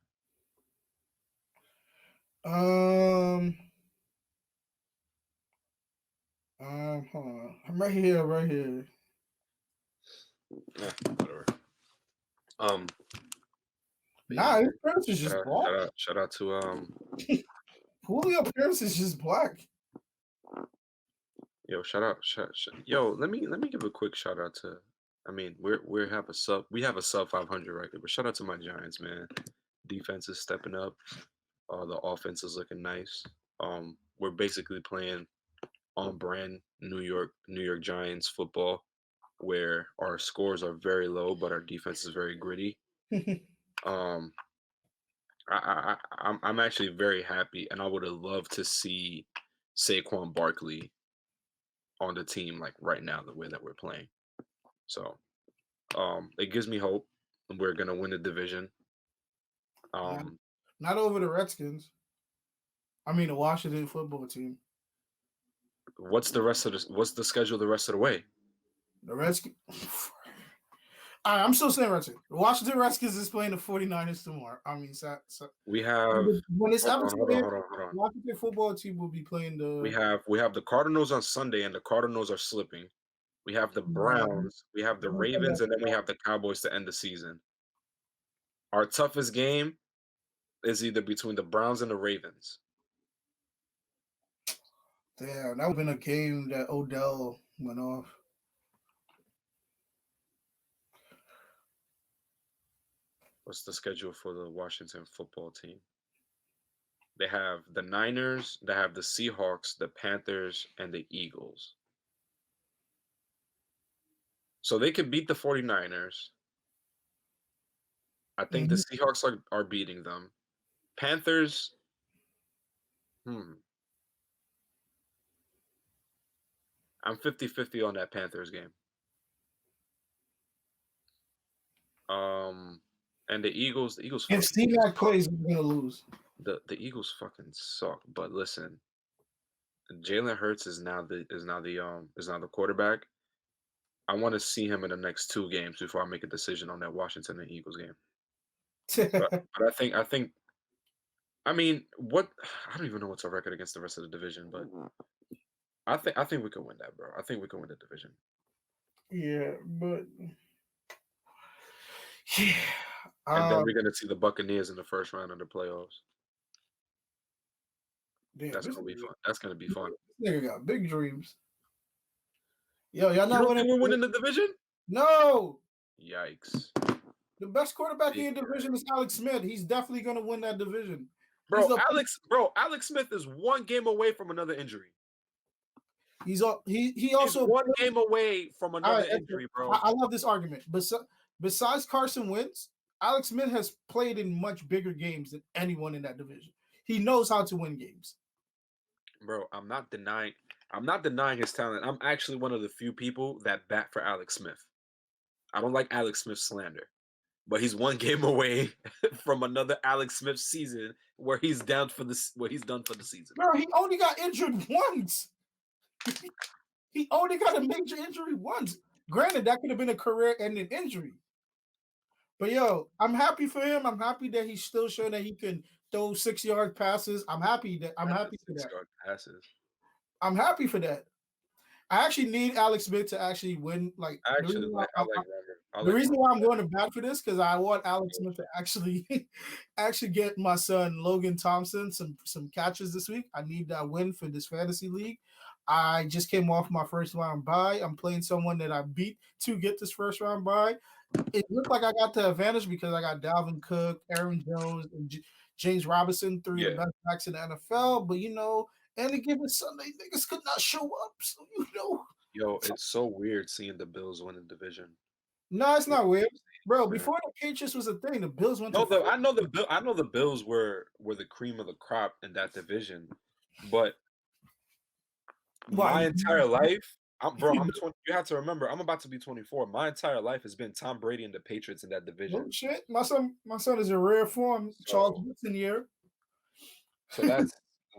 Hold on. I'm right here, right here. Yeah, whatever. Nah, yeah, his appearance is just black. shout out to Julio appearance is just black. yo, yo, let me give a quick shout out to, I mean, we have a sub 500 record, but shout out to my Giants, man. Defense is stepping up. The offense is looking nice. We're basically playing on brand New York Giants football, where our scores are very low, but our defense is very gritty. Um, I'm actually very happy, and I would have loved to see Saquon Barkley on the team like right now, the way that we're playing. So, it gives me hope. We're gonna win the division. Not over the Redskins. I mean, the Washington football team. What's the schedule the rest of the way? The Redskins. I'm still saying Redskins. The Washington Redskins is playing the 49ers tomorrow. I mean, We have when this episode hold on. Washington football team will be playing the. We have the Cardinals on Sunday, and the Cardinals are slipping. We have the Browns, we have the Ravens, and then we have the Cowboys to end the season. Our toughest game is either between the Browns and the Ravens. Damn, that would have been a game that Odell went off. What's the schedule for the Washington football team? They have the Niners, they have the Seahawks, the Panthers, and the Eagles. So they could beat the 49ers. I think the Seahawks are beating them. Panthers, I'm 50-50 on that Panthers game. And the Eagles If C-Mac plays, we're gonna lose. The Eagles fucking suck. But listen, Jalen Hurts is now the quarterback. I want to see him in the next 2 games before I make a decision on that Washington and Eagles game. but I think I mean, I don't even know what's our record against the rest of the division, but I think we can win that, bro. I think we can win the division. Yeah, but and then we're gonna see the Buccaneers in the first round of the playoffs. Damn, that's gonna be fun. That's gonna be fun. This nigga got big dreams. Yo, y'all not winning. We're winning the division? No. Yikes. The best quarterback in the division is Alex Smith. He's definitely gonna win that division. Bro, Alex Smith is 1 game away from another injury. He's also 1 game away from another injury, bro. I love this argument. Besides Carson Wentz, Alex Smith has played in much bigger games than anyone in that division. He knows how to win games. Bro, I'm not denying his talent. I'm actually one of the few people that bat for Alex Smith. I don't like Alex Smith slander, but he's 1 game away from another Alex Smith season where he's done for the season. Bro, he only got injured once. He only got a major injury once. Granted, that could have been a career-ending injury. But yo, I'm happy for him. I'm happy that he's still showing that he can throw 6-yard passes. I'm happy for that. 6-yard passes. I'm happy for that. I actually need Alex Smith to actually win. Like, the reason why I'm going to bat for this because I want Alex Smith to actually get my son Logan Thompson some catches this week. I need that win for this fantasy league. I just came off my first round bye. I'm playing someone that I beat to get this first round bye. It looked like I got the advantage because I got Dalvin Cook, Aaron Jones, and James Robinson, 3 of the best backs in the NFL. But any given Sunday, niggas could not show up. So Yo, it's so weird seeing the Bills win the division. No, it's not weird, bro. Man. Before the Patriots was a thing, the Bills went No, to. I know the Bills were the cream of the crop in that division, but Why? my entire life, I'm 20. You have to remember, I'm about to be 24. My entire life has been Tom Brady and the Patriots in that Oh division. shit! My son is a rare form Charles So, Woodson year. so that's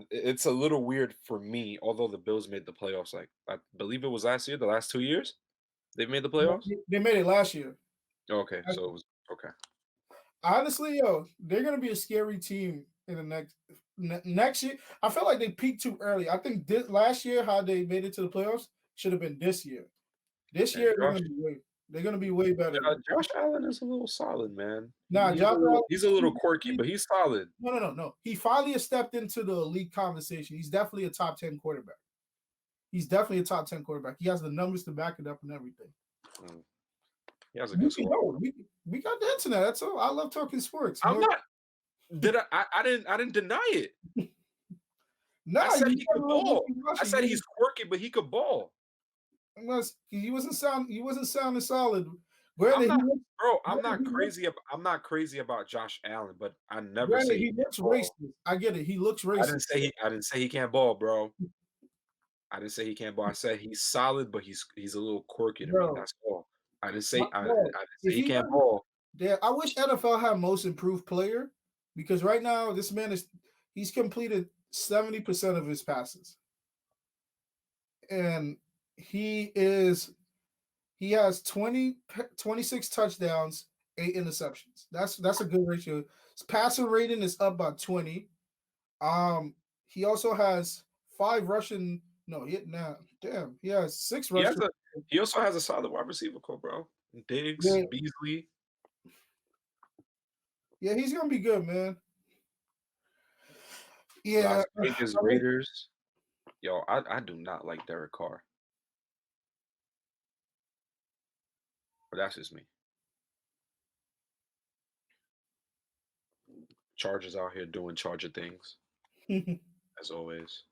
it's a little weird for me. Although the Bills made the playoffs, like I believe it was last year, the last 2 years they've made the playoffs. They made it last year. Okay, so it was okay. Honestly, yo, they're gonna be a scary team in the next year. I feel like they peaked too early. I think last year how they made it to the playoffs should have been this year. This And year they're gonna be way better. Josh Allen is a little solid, man. Nah, Josh Allen, He's a little quirky, but he's solid. no. He finally has stepped into the elite conversation. He's definitely a top 10 quarterback. He's definitely a top 10 quarterback. He has the numbers to back it up and everything. He has a good squad. We got the internet. That's all. I love talking sports. I'm not. I didn't deny it. No, I said he could ball. I said he's quirky, but he could ball. Unless he wasn't sounding solid. I'm not crazy. I'm not crazy about Josh Allen, but I never say he looks racist. I get it. He looks racist. I didn't say he can't ball, bro. I didn't say he can't ball. I said he's solid, but he's a little quirky to me. That's all. I didn't say he can't ball. Yeah, I wish NFL had most improved player because right now this man he's completed 70% of his passes. And he has 26 touchdowns, 8 interceptions. That's a good ratio. His passer rating is up by 20. He also has 5 rushing. No, he has 6 rushing. He also has a solid wide receiver core, bro. Diggs, Beasley. Yeah, he's gonna be good, man. Yeah, Las Raiders. Yo, I do not like Derek Carr. But that's just me. Chargers out here doing Charger things, as always.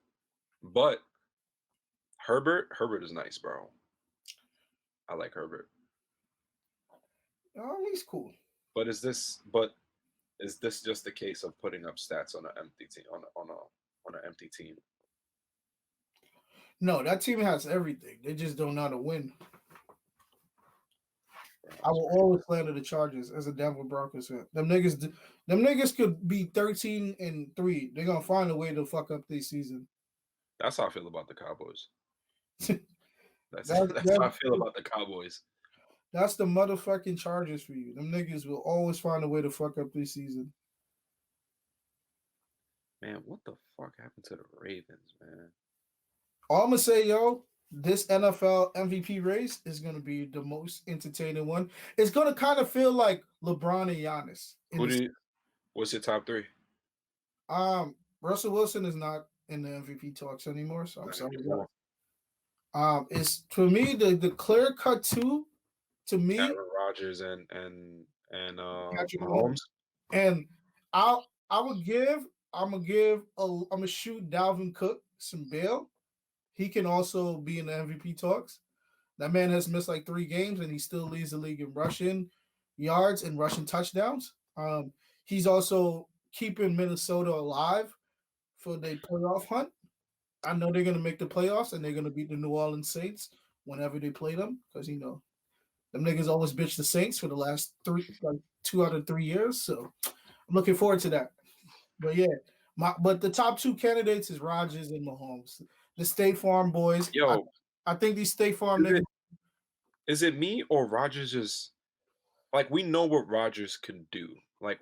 But Herbert is nice, bro. I like Herbert. Oh, he's cool. But is this just a case of putting up stats on an empty team on an empty team? No, that team has everything. They just don't know how to win. I will always slander the Chargers as a Denver Broncos fan. Them niggas could be 13-3. They're gonna find a way to fuck up this season. That's how I feel about the Cowboys. That's how I feel about the Cowboys. That's the motherfucking Chargers for you. Them niggas will always find a way to fuck up this season. Man, what the fuck happened to the Ravens, man? All I'm gonna say, yo, this NFL MVP race is gonna be the most entertaining one. It's gonna kind of feel like LeBron and Giannis. What's your top 3? Russell Wilson is not in the MVP talks anymore, so I'm sorry. It's for me the clear cut 2 to me. Aaron Rodgers and Mahomes. And I'm gonna shoot Dalvin Cook some bail. He can also be in the MVP talks. That man has missed like 3 games, and he still leads the league in rushing yards and rushing touchdowns. He's also keeping Minnesota alive for the playoff hunt. I know they're going to make the playoffs, and they're going to beat the New Orleans Saints whenever they play them because, them niggas always bitch the Saints for the last 2 out of 3 years. So I'm looking forward to that. But yeah, but the top 2 candidates is Rodgers and Mahomes. The State Farm boys. Yo, I think these State Farm niggas. Is it me or Rodgers just like we know what Rodgers can do? Like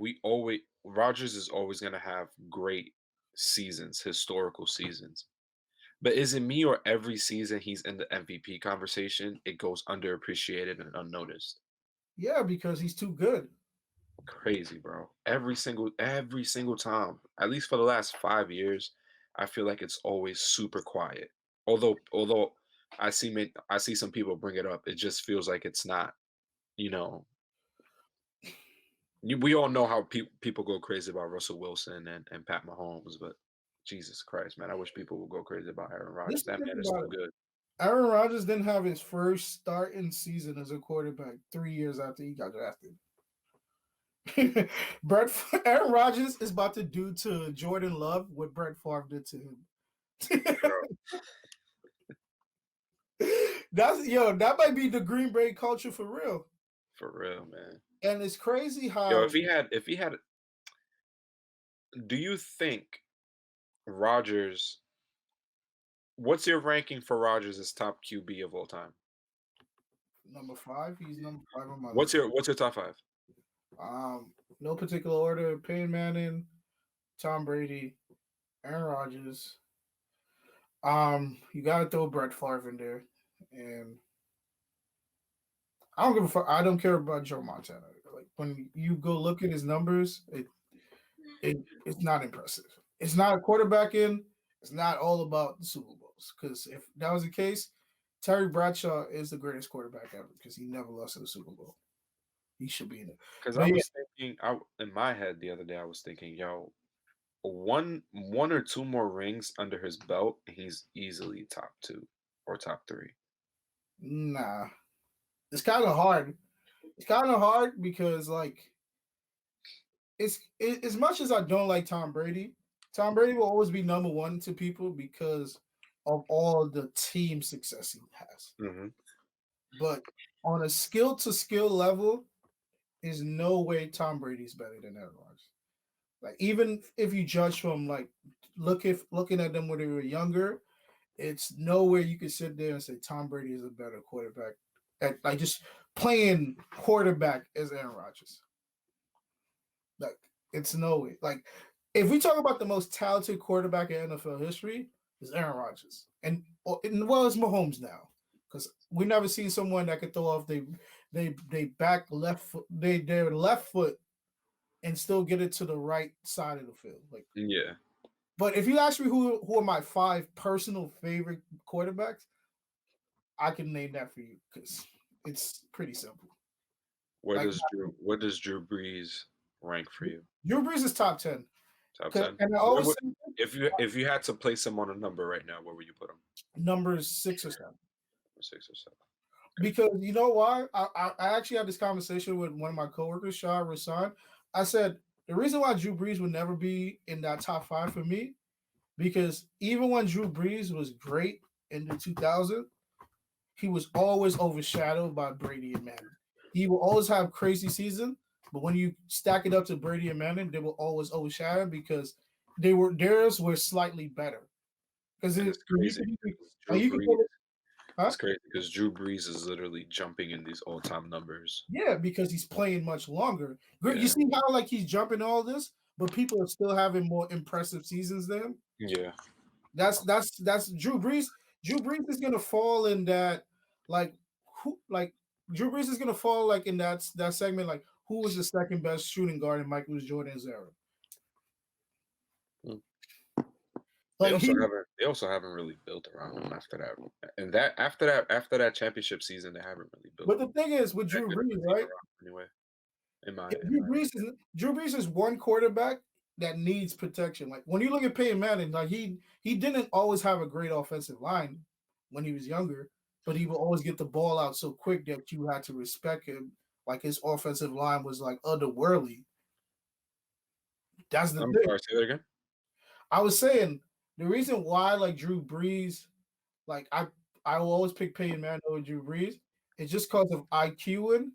Rodgers is always gonna have great seasons, historical seasons. But is it me or every season he's in the MVP conversation, it goes underappreciated and unnoticed? Yeah, because he's too good. Crazy, bro. Every single time, at least for the last 5 years, I feel like it's always super quiet. Although I see some people bring it up, it just feels like it's not. We all know how people go crazy about Russell Wilson and Pat Mahomes, but Jesus Christ, man, I wish people would go crazy about Aaron Rodgers. That man is so good. Aaron Rodgers didn't have his first starting season as a quarterback 3 years after he got drafted. Aaron Rodgers is about to do to Jordan Love what Brett Favre did to him. That might be the Green Bay culture for real. For real, man. And it's crazy Yo, how if he had, do you think Rodgers? What's your ranking for Rodgers as top QB of all time? number 5, he's number 5 on my What's list. your top 5? No particular order. Peyton Manning, Tom Brady, Aaron Rodgers. You gotta throw Brett Favre in there, and I don't give a fuck. I don't care about Joe Montana. Like when you go look at his numbers, it's not impressive. It's not a quarterbacking. It's not all about the Super Bowls. Because if that was the case, Terry Bradshaw is the greatest quarterback ever because he never lost in the Super Bowl. He should be in it. Because I But yeah, was thinking, in my head the other day, I was thinking, yo, one or two more rings under his belt, he's easily top 2 or top 3. nah, it's kind of hard. It's kind of hard because like as much as I don't like Tom Brady. Tom Brady will always be number 1 to people because of all the team success he has. Mm-hmm. But on a skill to skill level, there's no way Tom Brady's better than Aaron Rodgers. Like even if you judge from like looking at them when they were younger, it's nowhere you can sit there and say Tom Brady is a better quarterback at like just playing quarterback as Aaron Rodgers. Like it's no way. Like if we talk about the most talented quarterback in NFL history, is Aaron Rodgers, and well, it's Mahomes now because we never seen someone that could throw off they back left foot, their left foot and still get it to the right side of the field. Like Yeah. But if you ask me who are my 5 personal favorite quarterbacks, I can name that for you because it's pretty simple. Where Like does Drew Brees rank for you? Drew Brees is top 10. Top 10. And I always say If you had to place him on a number right now, where would you put him? numbers 6 or 7. 6 or 7. Because you know why? I actually had this conversation with one of my coworkers, Shah Rasan. I said the reason why Drew Brees would never be in that top 5 for me, because even when Drew Brees was great in the 2000s, he was always overshadowed by Brady and Manning. He will always have crazy season, but when you stack it up to Brady and Manning, they will always overshadow because theirs were slightly better. Because And it's crazy because Drew you can Brees. go, huh? It's crazy because Drew Brees is literally jumping in these all-time numbers. Yeah, because he's playing much longer. You Yeah. see how like he's jumping all this, but people are still having more impressive seasons than him. Yeah. That's Drew Brees. Drew Brees is gonna fall in that like Drew Brees is gonna fall like in that segment like who was the second best shooting guard in Michael Jordan's era. Mm. Like They also haven't really built around him after that. And after that championship season, they haven't really built. But the thing is with Drew Brees, right? Anyway, in my Drew Brees is one quarterback that needs protection. Like when you look at Peyton Manning, like he didn't always have a great offensive line when he was younger, but he would always get the ball out so quick that you had to respect him. Like his offensive line was like otherworldly. That's the I'm thing. sorry, say that again. I was saying the reason why like Drew Brees, like I will always pick Peyton Manning over Drew Brees. It's just because of IQ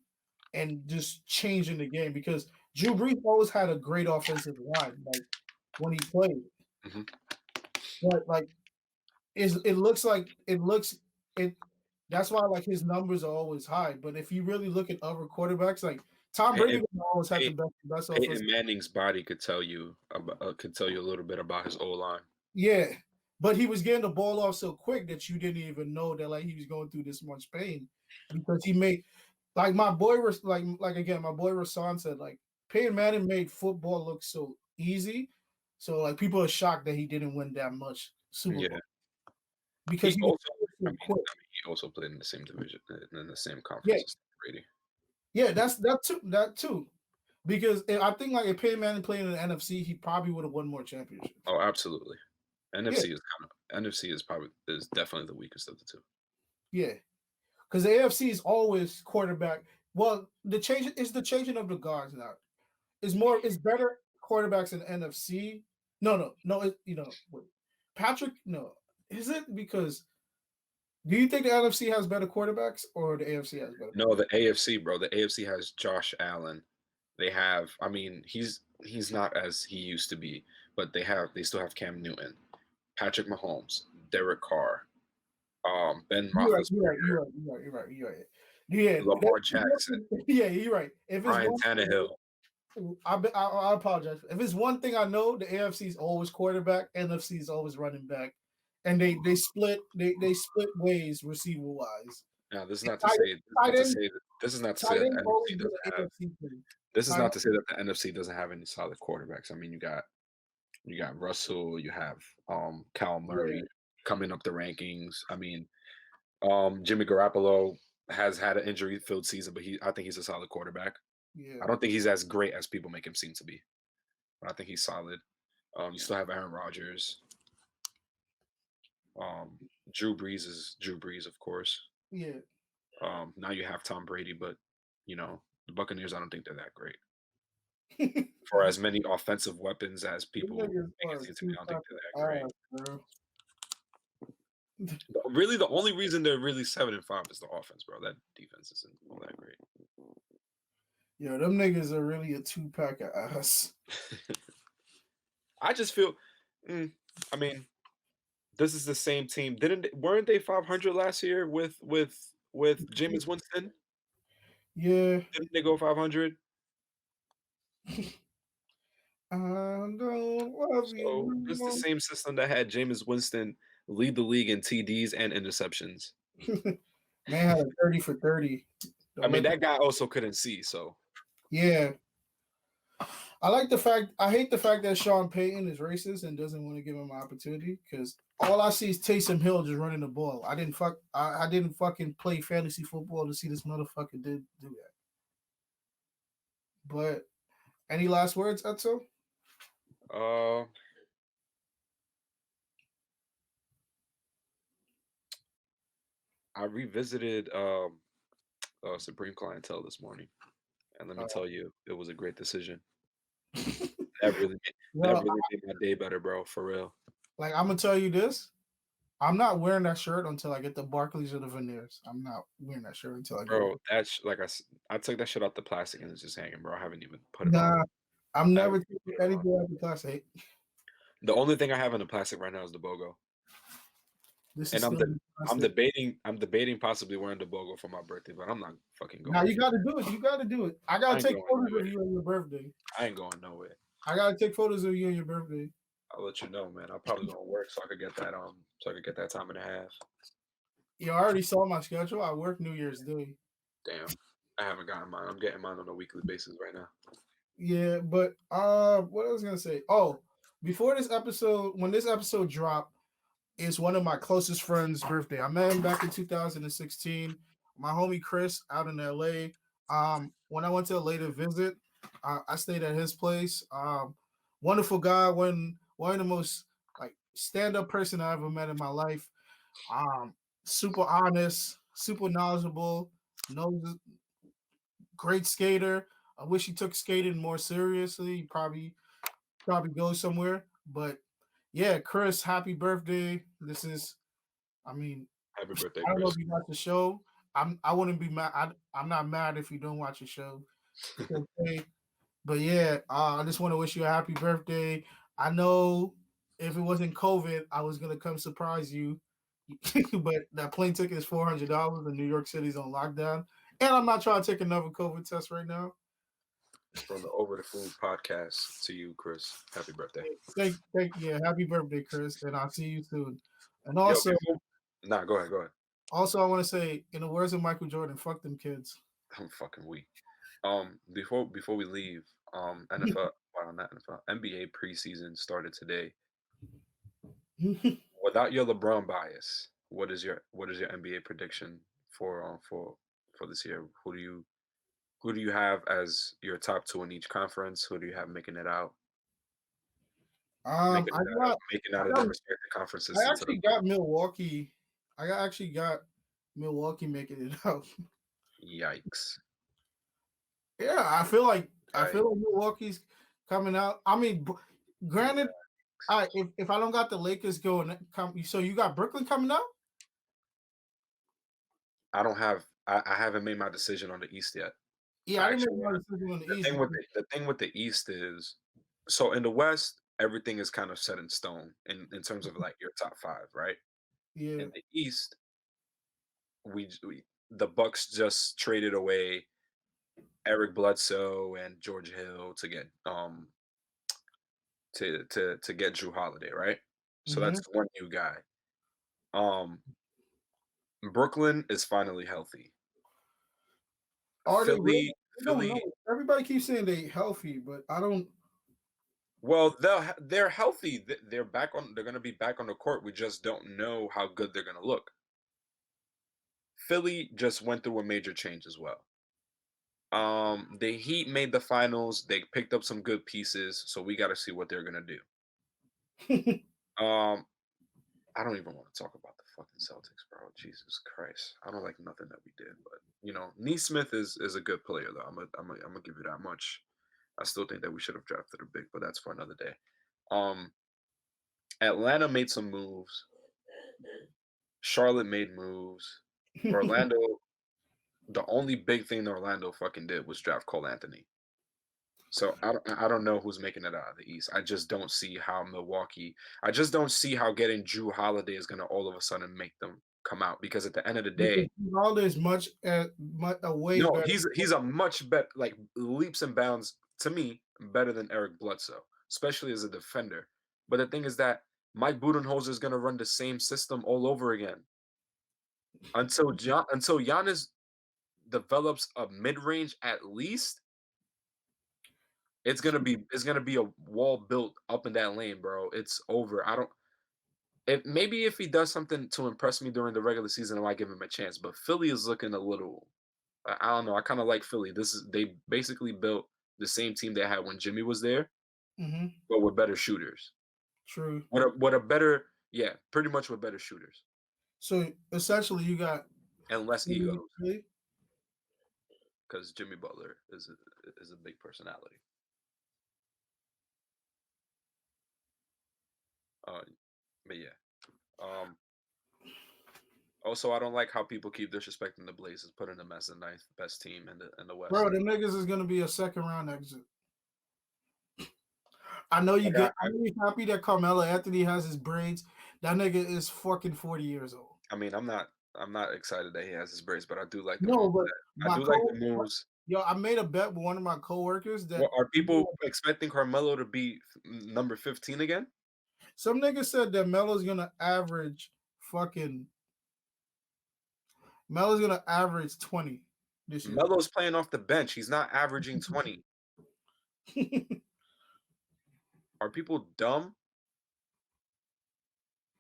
and just changing the game because Drew Brees always had a great offensive line, like when he played. Mm-hmm. But like it looks like it that's why like his numbers are always high. But if you really look at other quarterbacks, like Tom Brady always had the best offensive. Peyton Manning's body could tell you a little bit about his O line. Yeah. But he was getting the ball off so quick that you didn't even know that like he was going through this much pain because he made like my boy was like again my boy Rasan said like Peyton Manning made football look so easy, so like people are shocked that he didn't win that much Super Bowl because he also, so quick. He also played in the same division in the same conference Yeah, as Brady. yeah, that too. Because I think like if Peyton Manning played in the NFC, he probably would have won more championships. Oh, absolutely. NFC is definitely the weakest of the two. Yeah, because the AFC is always quarterback. Well, the changing of the guards now. It's better quarterbacks in the NFC. No. Wait. Patrick, no. Is it because do you think the NFC has better quarterbacks or the AFC has better No, quarterbacks? the AFC, bro. The AFC has Josh Allen. They have. I mean, he's not as he used to be, but they still have Cam Newton, Patrick Mahomes, Derek Carr, Ben You're right. You're right. Roethlisberger, You're right. You're right. You're right. You're right. Yeah. Lamar Jackson, Yeah. You're right. If it's Ryan one thing, Tannehill. I apologize. If it's one thing I know, the AFC is always quarterback, NFC is always running back, and they split ways receiver wise. Now, this is not to Tight, say tight end, this is not to say tight that the end always NFC been an doesn't have. AFC thing. This is Tight not to say end, that the NFC doesn't have any solid quarterbacks. I mean, you got Russell, you have Cal yeah, Murray coming up the rankings. I mean, Jimmy Garoppolo has had an injury-filled season, but I think he's a solid quarterback. yeah, I don't think he's as great as people make him seem to be, but I think he's solid. You still have Aaron Rodgers. Um, Drew Brees is Drew Brees, of course. yeah. Now you have Tom Brady, but the Buccaneers, I don't think they're that great. For Them as many offensive weapons as people niggas make it are seem to be, two I don't think pack they're that of great. ass, bro. Really, the only reason they're really 7-5 is the offense, bro. That defense isn't all that great. Yo, them niggas are really a two pack of ass. I just feel, I mean, this is the same team. Weren't they 500 last year with Jameis Winston? Yeah. Didn't they go 500? I don't love you So no this is the more. same system that had Jameis Winston lead the league in TDs and interceptions. Man had a 30 for 30. I Don't mean, let that guy also couldn't see, so Yeah. I hate the fact that Sean Payton is racist and doesn't want to give him an opportunity because all I see is Taysom Hill just running the ball. I didn't fucking play fantasy football to see this motherfucker did do that. But any last words, Edsel? uh I revisited Supreme Clientele this morning, and let me Uh, tell you, it was a great decision. That really that well, really made my day better, bro, for real. like I'm gonna tell you this. I'm not wearing that shirt until I get the Barclays or the veneers. I'm not wearing that shirt until I get it. Bro, I took that shit out the plastic and it's just hanging, bro. I haven't even put it on. Nah, I'm I never haven't taking put it on. anything out of the plastic. The only thing I have in the plastic right now is the BOGO. This is And I'm still de- in the I'm plastic. debating possibly wearing the BOGO for my birthday, but I'm not fucking Now going you got anywhere. to do it. You got to do it. I I gotta ain't take going photos of nowhere. you on your birthday. I ain't going nowhere. I gotta take photos of you on your birthday. I'll let you know, man. I'll probably go to work so I could get that time and a half. You already saw my schedule. I work New Year's Day. Damn. I haven't gotten mine. I'm getting mine on a weekly basis right now. Yeah, but what I was gonna say. Oh, before this episode, when this episode dropped, it's one of my closest friends' birthday. I met him back in 2016. My homie Chris out in LA. When I went to LA to visit, I stayed at his place. Wonderful guy. One of the most like stand up person I ever met in my life. Super honest, super knowledgeable, knows great skater. I wish he took skating more seriously. He probably go somewhere. But yeah, Chris, happy birthday. I mean, Happy birthday, I don't know Chris. if you watch the show. I wouldn't be mad. I'm not mad if you don't watch the show. It's okay. But yeah, I just want to wish you a happy birthday. I know if it wasn't COVID, I was gonna come surprise you. But that plane ticket is $400 and New York City's on lockdown. And I'm not trying to take another COVID test right now. From the Over the Food podcast to you, Chris. Happy birthday. Yeah, happy birthday, Chris, and I'll see you soon. And Yo, also, nah, go ahead, go ahead. I want to say, in the words of Michael Jordan, fuck them kids. I'm fucking weak. Before we leave, NFL, well, not NFL, NBA preseason started today. Without your LeBron bias, what is your NBA prediction for this year? Who do you have as your top two in each conference? Who do you have making it out? I got, Making I out of got, their respective conferences I into the actually got Milwaukee. I actually got Milwaukee making it out. Yikes. Yeah, I Yikes. feel like Milwaukee's coming out. I mean, granted, if I don't got the Lakers going, so you got Brooklyn coming out. I haven't made my decision on the East yet. Yeah, I didn't make my decision on the The East. thing with the thing with the East is, so in the West, everything is kind of set in stone in terms of like your top five, right? Yeah. In the East, we the Bucks just traded away Eric Bledsoe and George Hill to get to get Drew Holiday, right? So Mm-hmm. that's one new guy. Um, Brooklyn is finally healthy. Are they real? Philly, I don't know. Philly. Everybody keeps saying they healthy, but I don't. Well, they're healthy. They're back on. They're gonna be back on the court. We just don't know how good they're gonna look. Philly just went through a major change as well. The Heat made the finals. They picked up some good pieces, so we got to see what they're gonna do. Um, I don't even want to talk about the fucking Celtics, bro. Jesus Christ, I don't like nothing that we did, but Neesmith is a good player though. I'm gonna give you that much. I still think that we should have drafted a big, but that's for another day. Atlanta made some moves. Charlotte made moves. Orlando, the only big thing that Orlando fucking did was draft Cole Anthony. So I don't know who's making it out of the East. I just don't see how Milwaukee. I just don't see how getting Drew Holiday is going to all of a sudden make them come out, because at the end of the day, Ronaldo is much a way no, better. he's a much better, like leaps and bounds to me, better than Eric Bledsoe, especially as a defender. But the thing is that Mike Budenholzer is going to run the same system all over again until Giannis develops a mid range at least. It's gonna be a wall built up in that lane, bro. It's over. I don't. Maybe if he does something to impress me during the regular season, I might give him a chance. But Philly is looking a little. I don't know. I kind of like Philly. They basically built the same team they had when Jimmy was there, but with better shooters. True. What a better, yeah, pretty much with better shooters. So essentially, you got and less egos, because Jimmy Butler is a big personality. But yeah. Also, I don't like how people keep disrespecting the Blazers, putting them as the ninth best team in the West. Bro, the niggas is gonna be a second round exit. I know you get. I'm really happy that Carmelo Anthony has his braids. That nigga is fucking 40 years old. I mean, I'm not excited that he has his braids, but I do like the no, moves. but I do like the moves. Yo, I made a bet with one of my coworkers that are people expecting Carmelo to be number 15 again? Some nigga said that Melo's gonna average 20 this year. Melo's playing off the bench. He's not averaging 20. Are people dumb?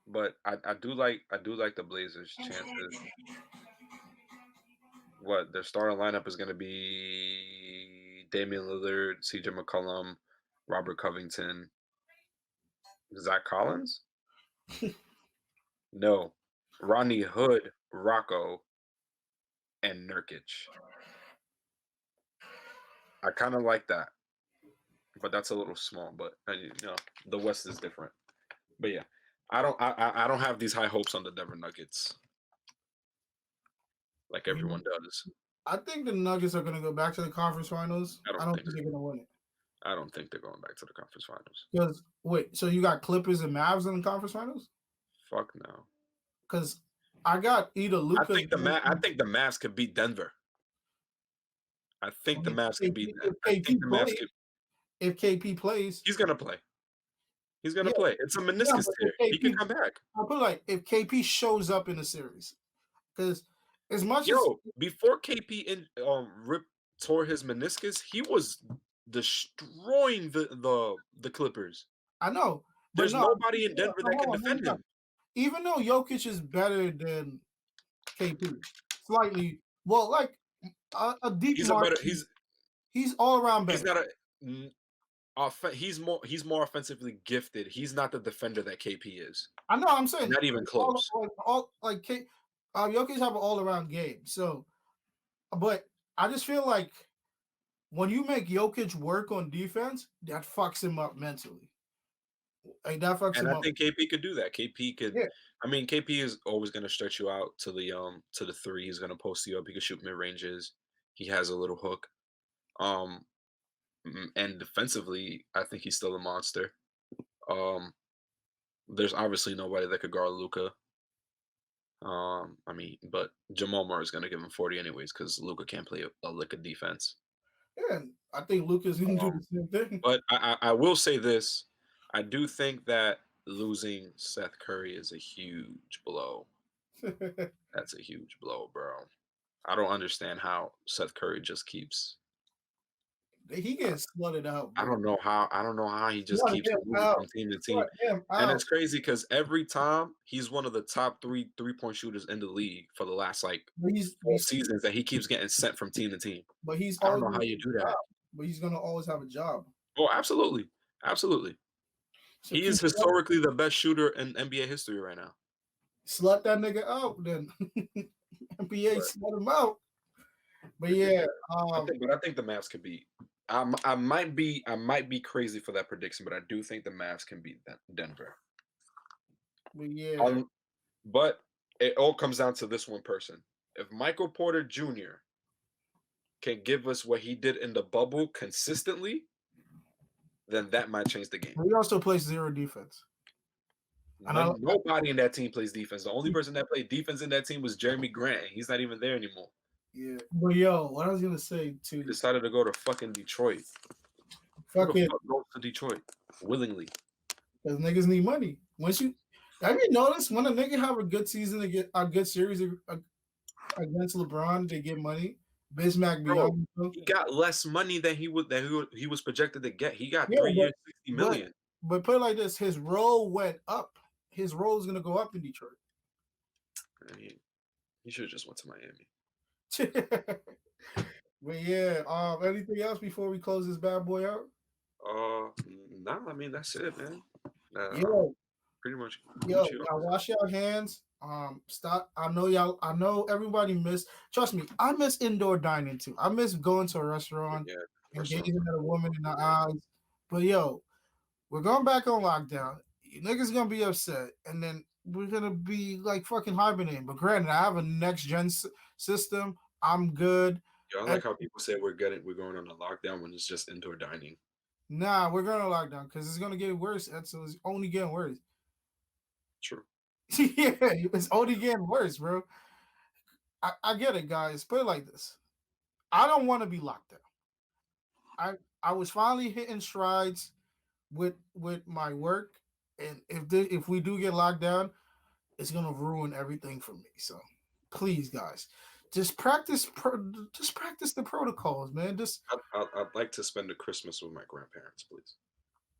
But I do like the Blazers' chances. What their starting lineup is going to be: Damian Lillard, C.J. McCollum, Robert Covington, Zach Collins. No, Rodney Hood, Rocco, and Nurkic. I kind of like that, but that's a little small. But the West is different. But yeah, I don't have these high hopes on the Denver Nuggets like everyone does. I think the Nuggets are going to go back to the conference finals. I don't think they're going to win it. I don't think they're going back to the conference finals. Because wait, so you got Clippers and Mavs in the conference finals? Fuck no. Because I got either Luka. I think the Mavs could beat Denver. I think the Mavs could beat them. If KP plays, he's gonna play. He's gonna play. It's a meniscus tear. He can come back. I put like if KP shows up in the series, because as much before KP tore his meniscus, he was destroying the Clippers. I know. There's nobody in Denver that can defend him. Even though Jokic is better than KP, slightly. Well, like a deep. He's all around better. He's more offensively gifted. He's not the defender that KP is. I know. I'm saying not even close. Jokic have an all around game. So, but I just feel like when you make Jokic work on defense, that fucks him up mentally. Like that fucks And him I up. think KP could do that. KP could. Yeah, I mean, KP is always going to stretch you out to the three. He's going to post you up. He can shoot mid ranges. He has a little hook. Um, and defensively, I think he's still a monster. Um, there's obviously nobody that could guard Luca. I mean, but Jamal Murray is going to give him 40 anyways because Luca can't play a lick of defense. yeah. I think Luka's gonna do the same thing. But I will say this: I do think that losing Seth Curry is a huge blow. That's a huge blow, bro. I don't understand how Seth Curry just keeps. He gets slutted out, I bro. don't know how. I don't know how he just Slut keeps him moving out. from team to team. Slut him And out. it's crazy because every time he's one of the top 3 3-point shooters in the league for the last like But he's 4 seasons that he keeps getting sent from team to team. but he's I don't always know gonna how have you do a that. job. But he's gonna always have a job. Oh, absolutely, absolutely. So He keep is historically the best shooter in NBA history right now. slut that nigga out, then NBA But slut him out. But yeah, yeah, I think the Mavs could beat. I might be crazy for that prediction, but I do think the Mavs can beat Denver. but yeah, But it all comes down to this one person. If Michael Porter Jr. can give us what he did in the bubble consistently, then that might change the game. he also plays zero defense. And Nobody in that team plays defense. The only person that played defense in that team was Jeremy Grant. He's not even there anymore. yeah, but yo, what I was gonna say He too, decided to go to fucking Detroit. Who the fucking fuck goes to Detroit willingly? because niggas need money. Once you have you noticed when a nigga have a good season, to get a good series against LeBron, they get money. Bismack Bro, beyond. he got less money than he was projected to get. He got Yeah, 3 years, 60 but million. but put it like this: his role went up. His role is gonna go up in Detroit. I mean, he should have just went to Miami. But yeah, anything else before we close this bad boy out? No, I mean that's it, man. Yo, Pretty much yo, Gucci. y'all wash your hands. Stop. I know y'all. I know everybody miss. Trust me, I miss indoor dining too. I miss going to a restaurant Yeah, and restaurant. gazing at a woman in the eyes. But yo, we're going back on lockdown. You niggas gonna be upset, and then we're gonna be like fucking hibernating. But granted, I have a next gen system. I'm good. Yeah, I like how people say we're going on a lockdown when it's just indoor dining. Nah, we're going to lockdown because it's gonna get worse. Edsel, it's only getting worse. True. Yeah, it's only getting worse, bro. I get it, guys. Put it like this: I don't want to be locked down. I was finally hitting strides with my work, and if we do get locked down, it's gonna ruin everything for me. So, please, guys, just just practice the protocols, man. Just I'd like to spend the Christmas with my grandparents, please.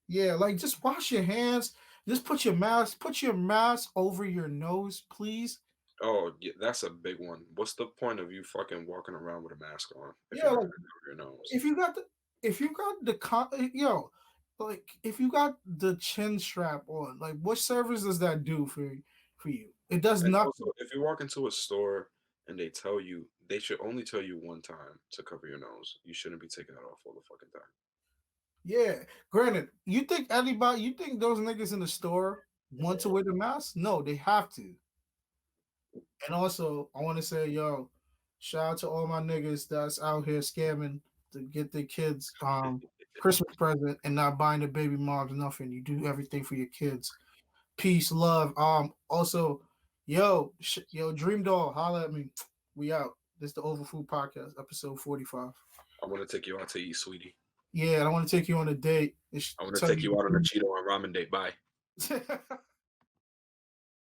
yeah, like just wash your hands. Just put your mask over your nose, please. Oh, yeah, that's a big one. What's the point of you fucking walking around with a mask on if Yeah, you're not like gonna cover your nose? if you got the if you got the yo, like if you got the chin strap on, like what service does that do for you? It does And nothing. also, if you walk into a store and they tell you they should only tell you one time to cover your nose, you shouldn't be taking it off all the fucking time. Yeah. Granted, you think those niggas in the store want to wear the mask? No, they have to. And also, I want to say, yo, shout out to all my niggas that's out here scamming to get their kids Christmas present and not buying the baby moms nothing. You do everything for your kids. Peace, love. Also, yo, Dream Doll, holla at me. We out. This is the Overfood Podcast, episode 45. I want to take you out to eat, sweetie. Yeah, and I want to take you on a date. I want to take you out on a Cheeto and ramen date. Bye.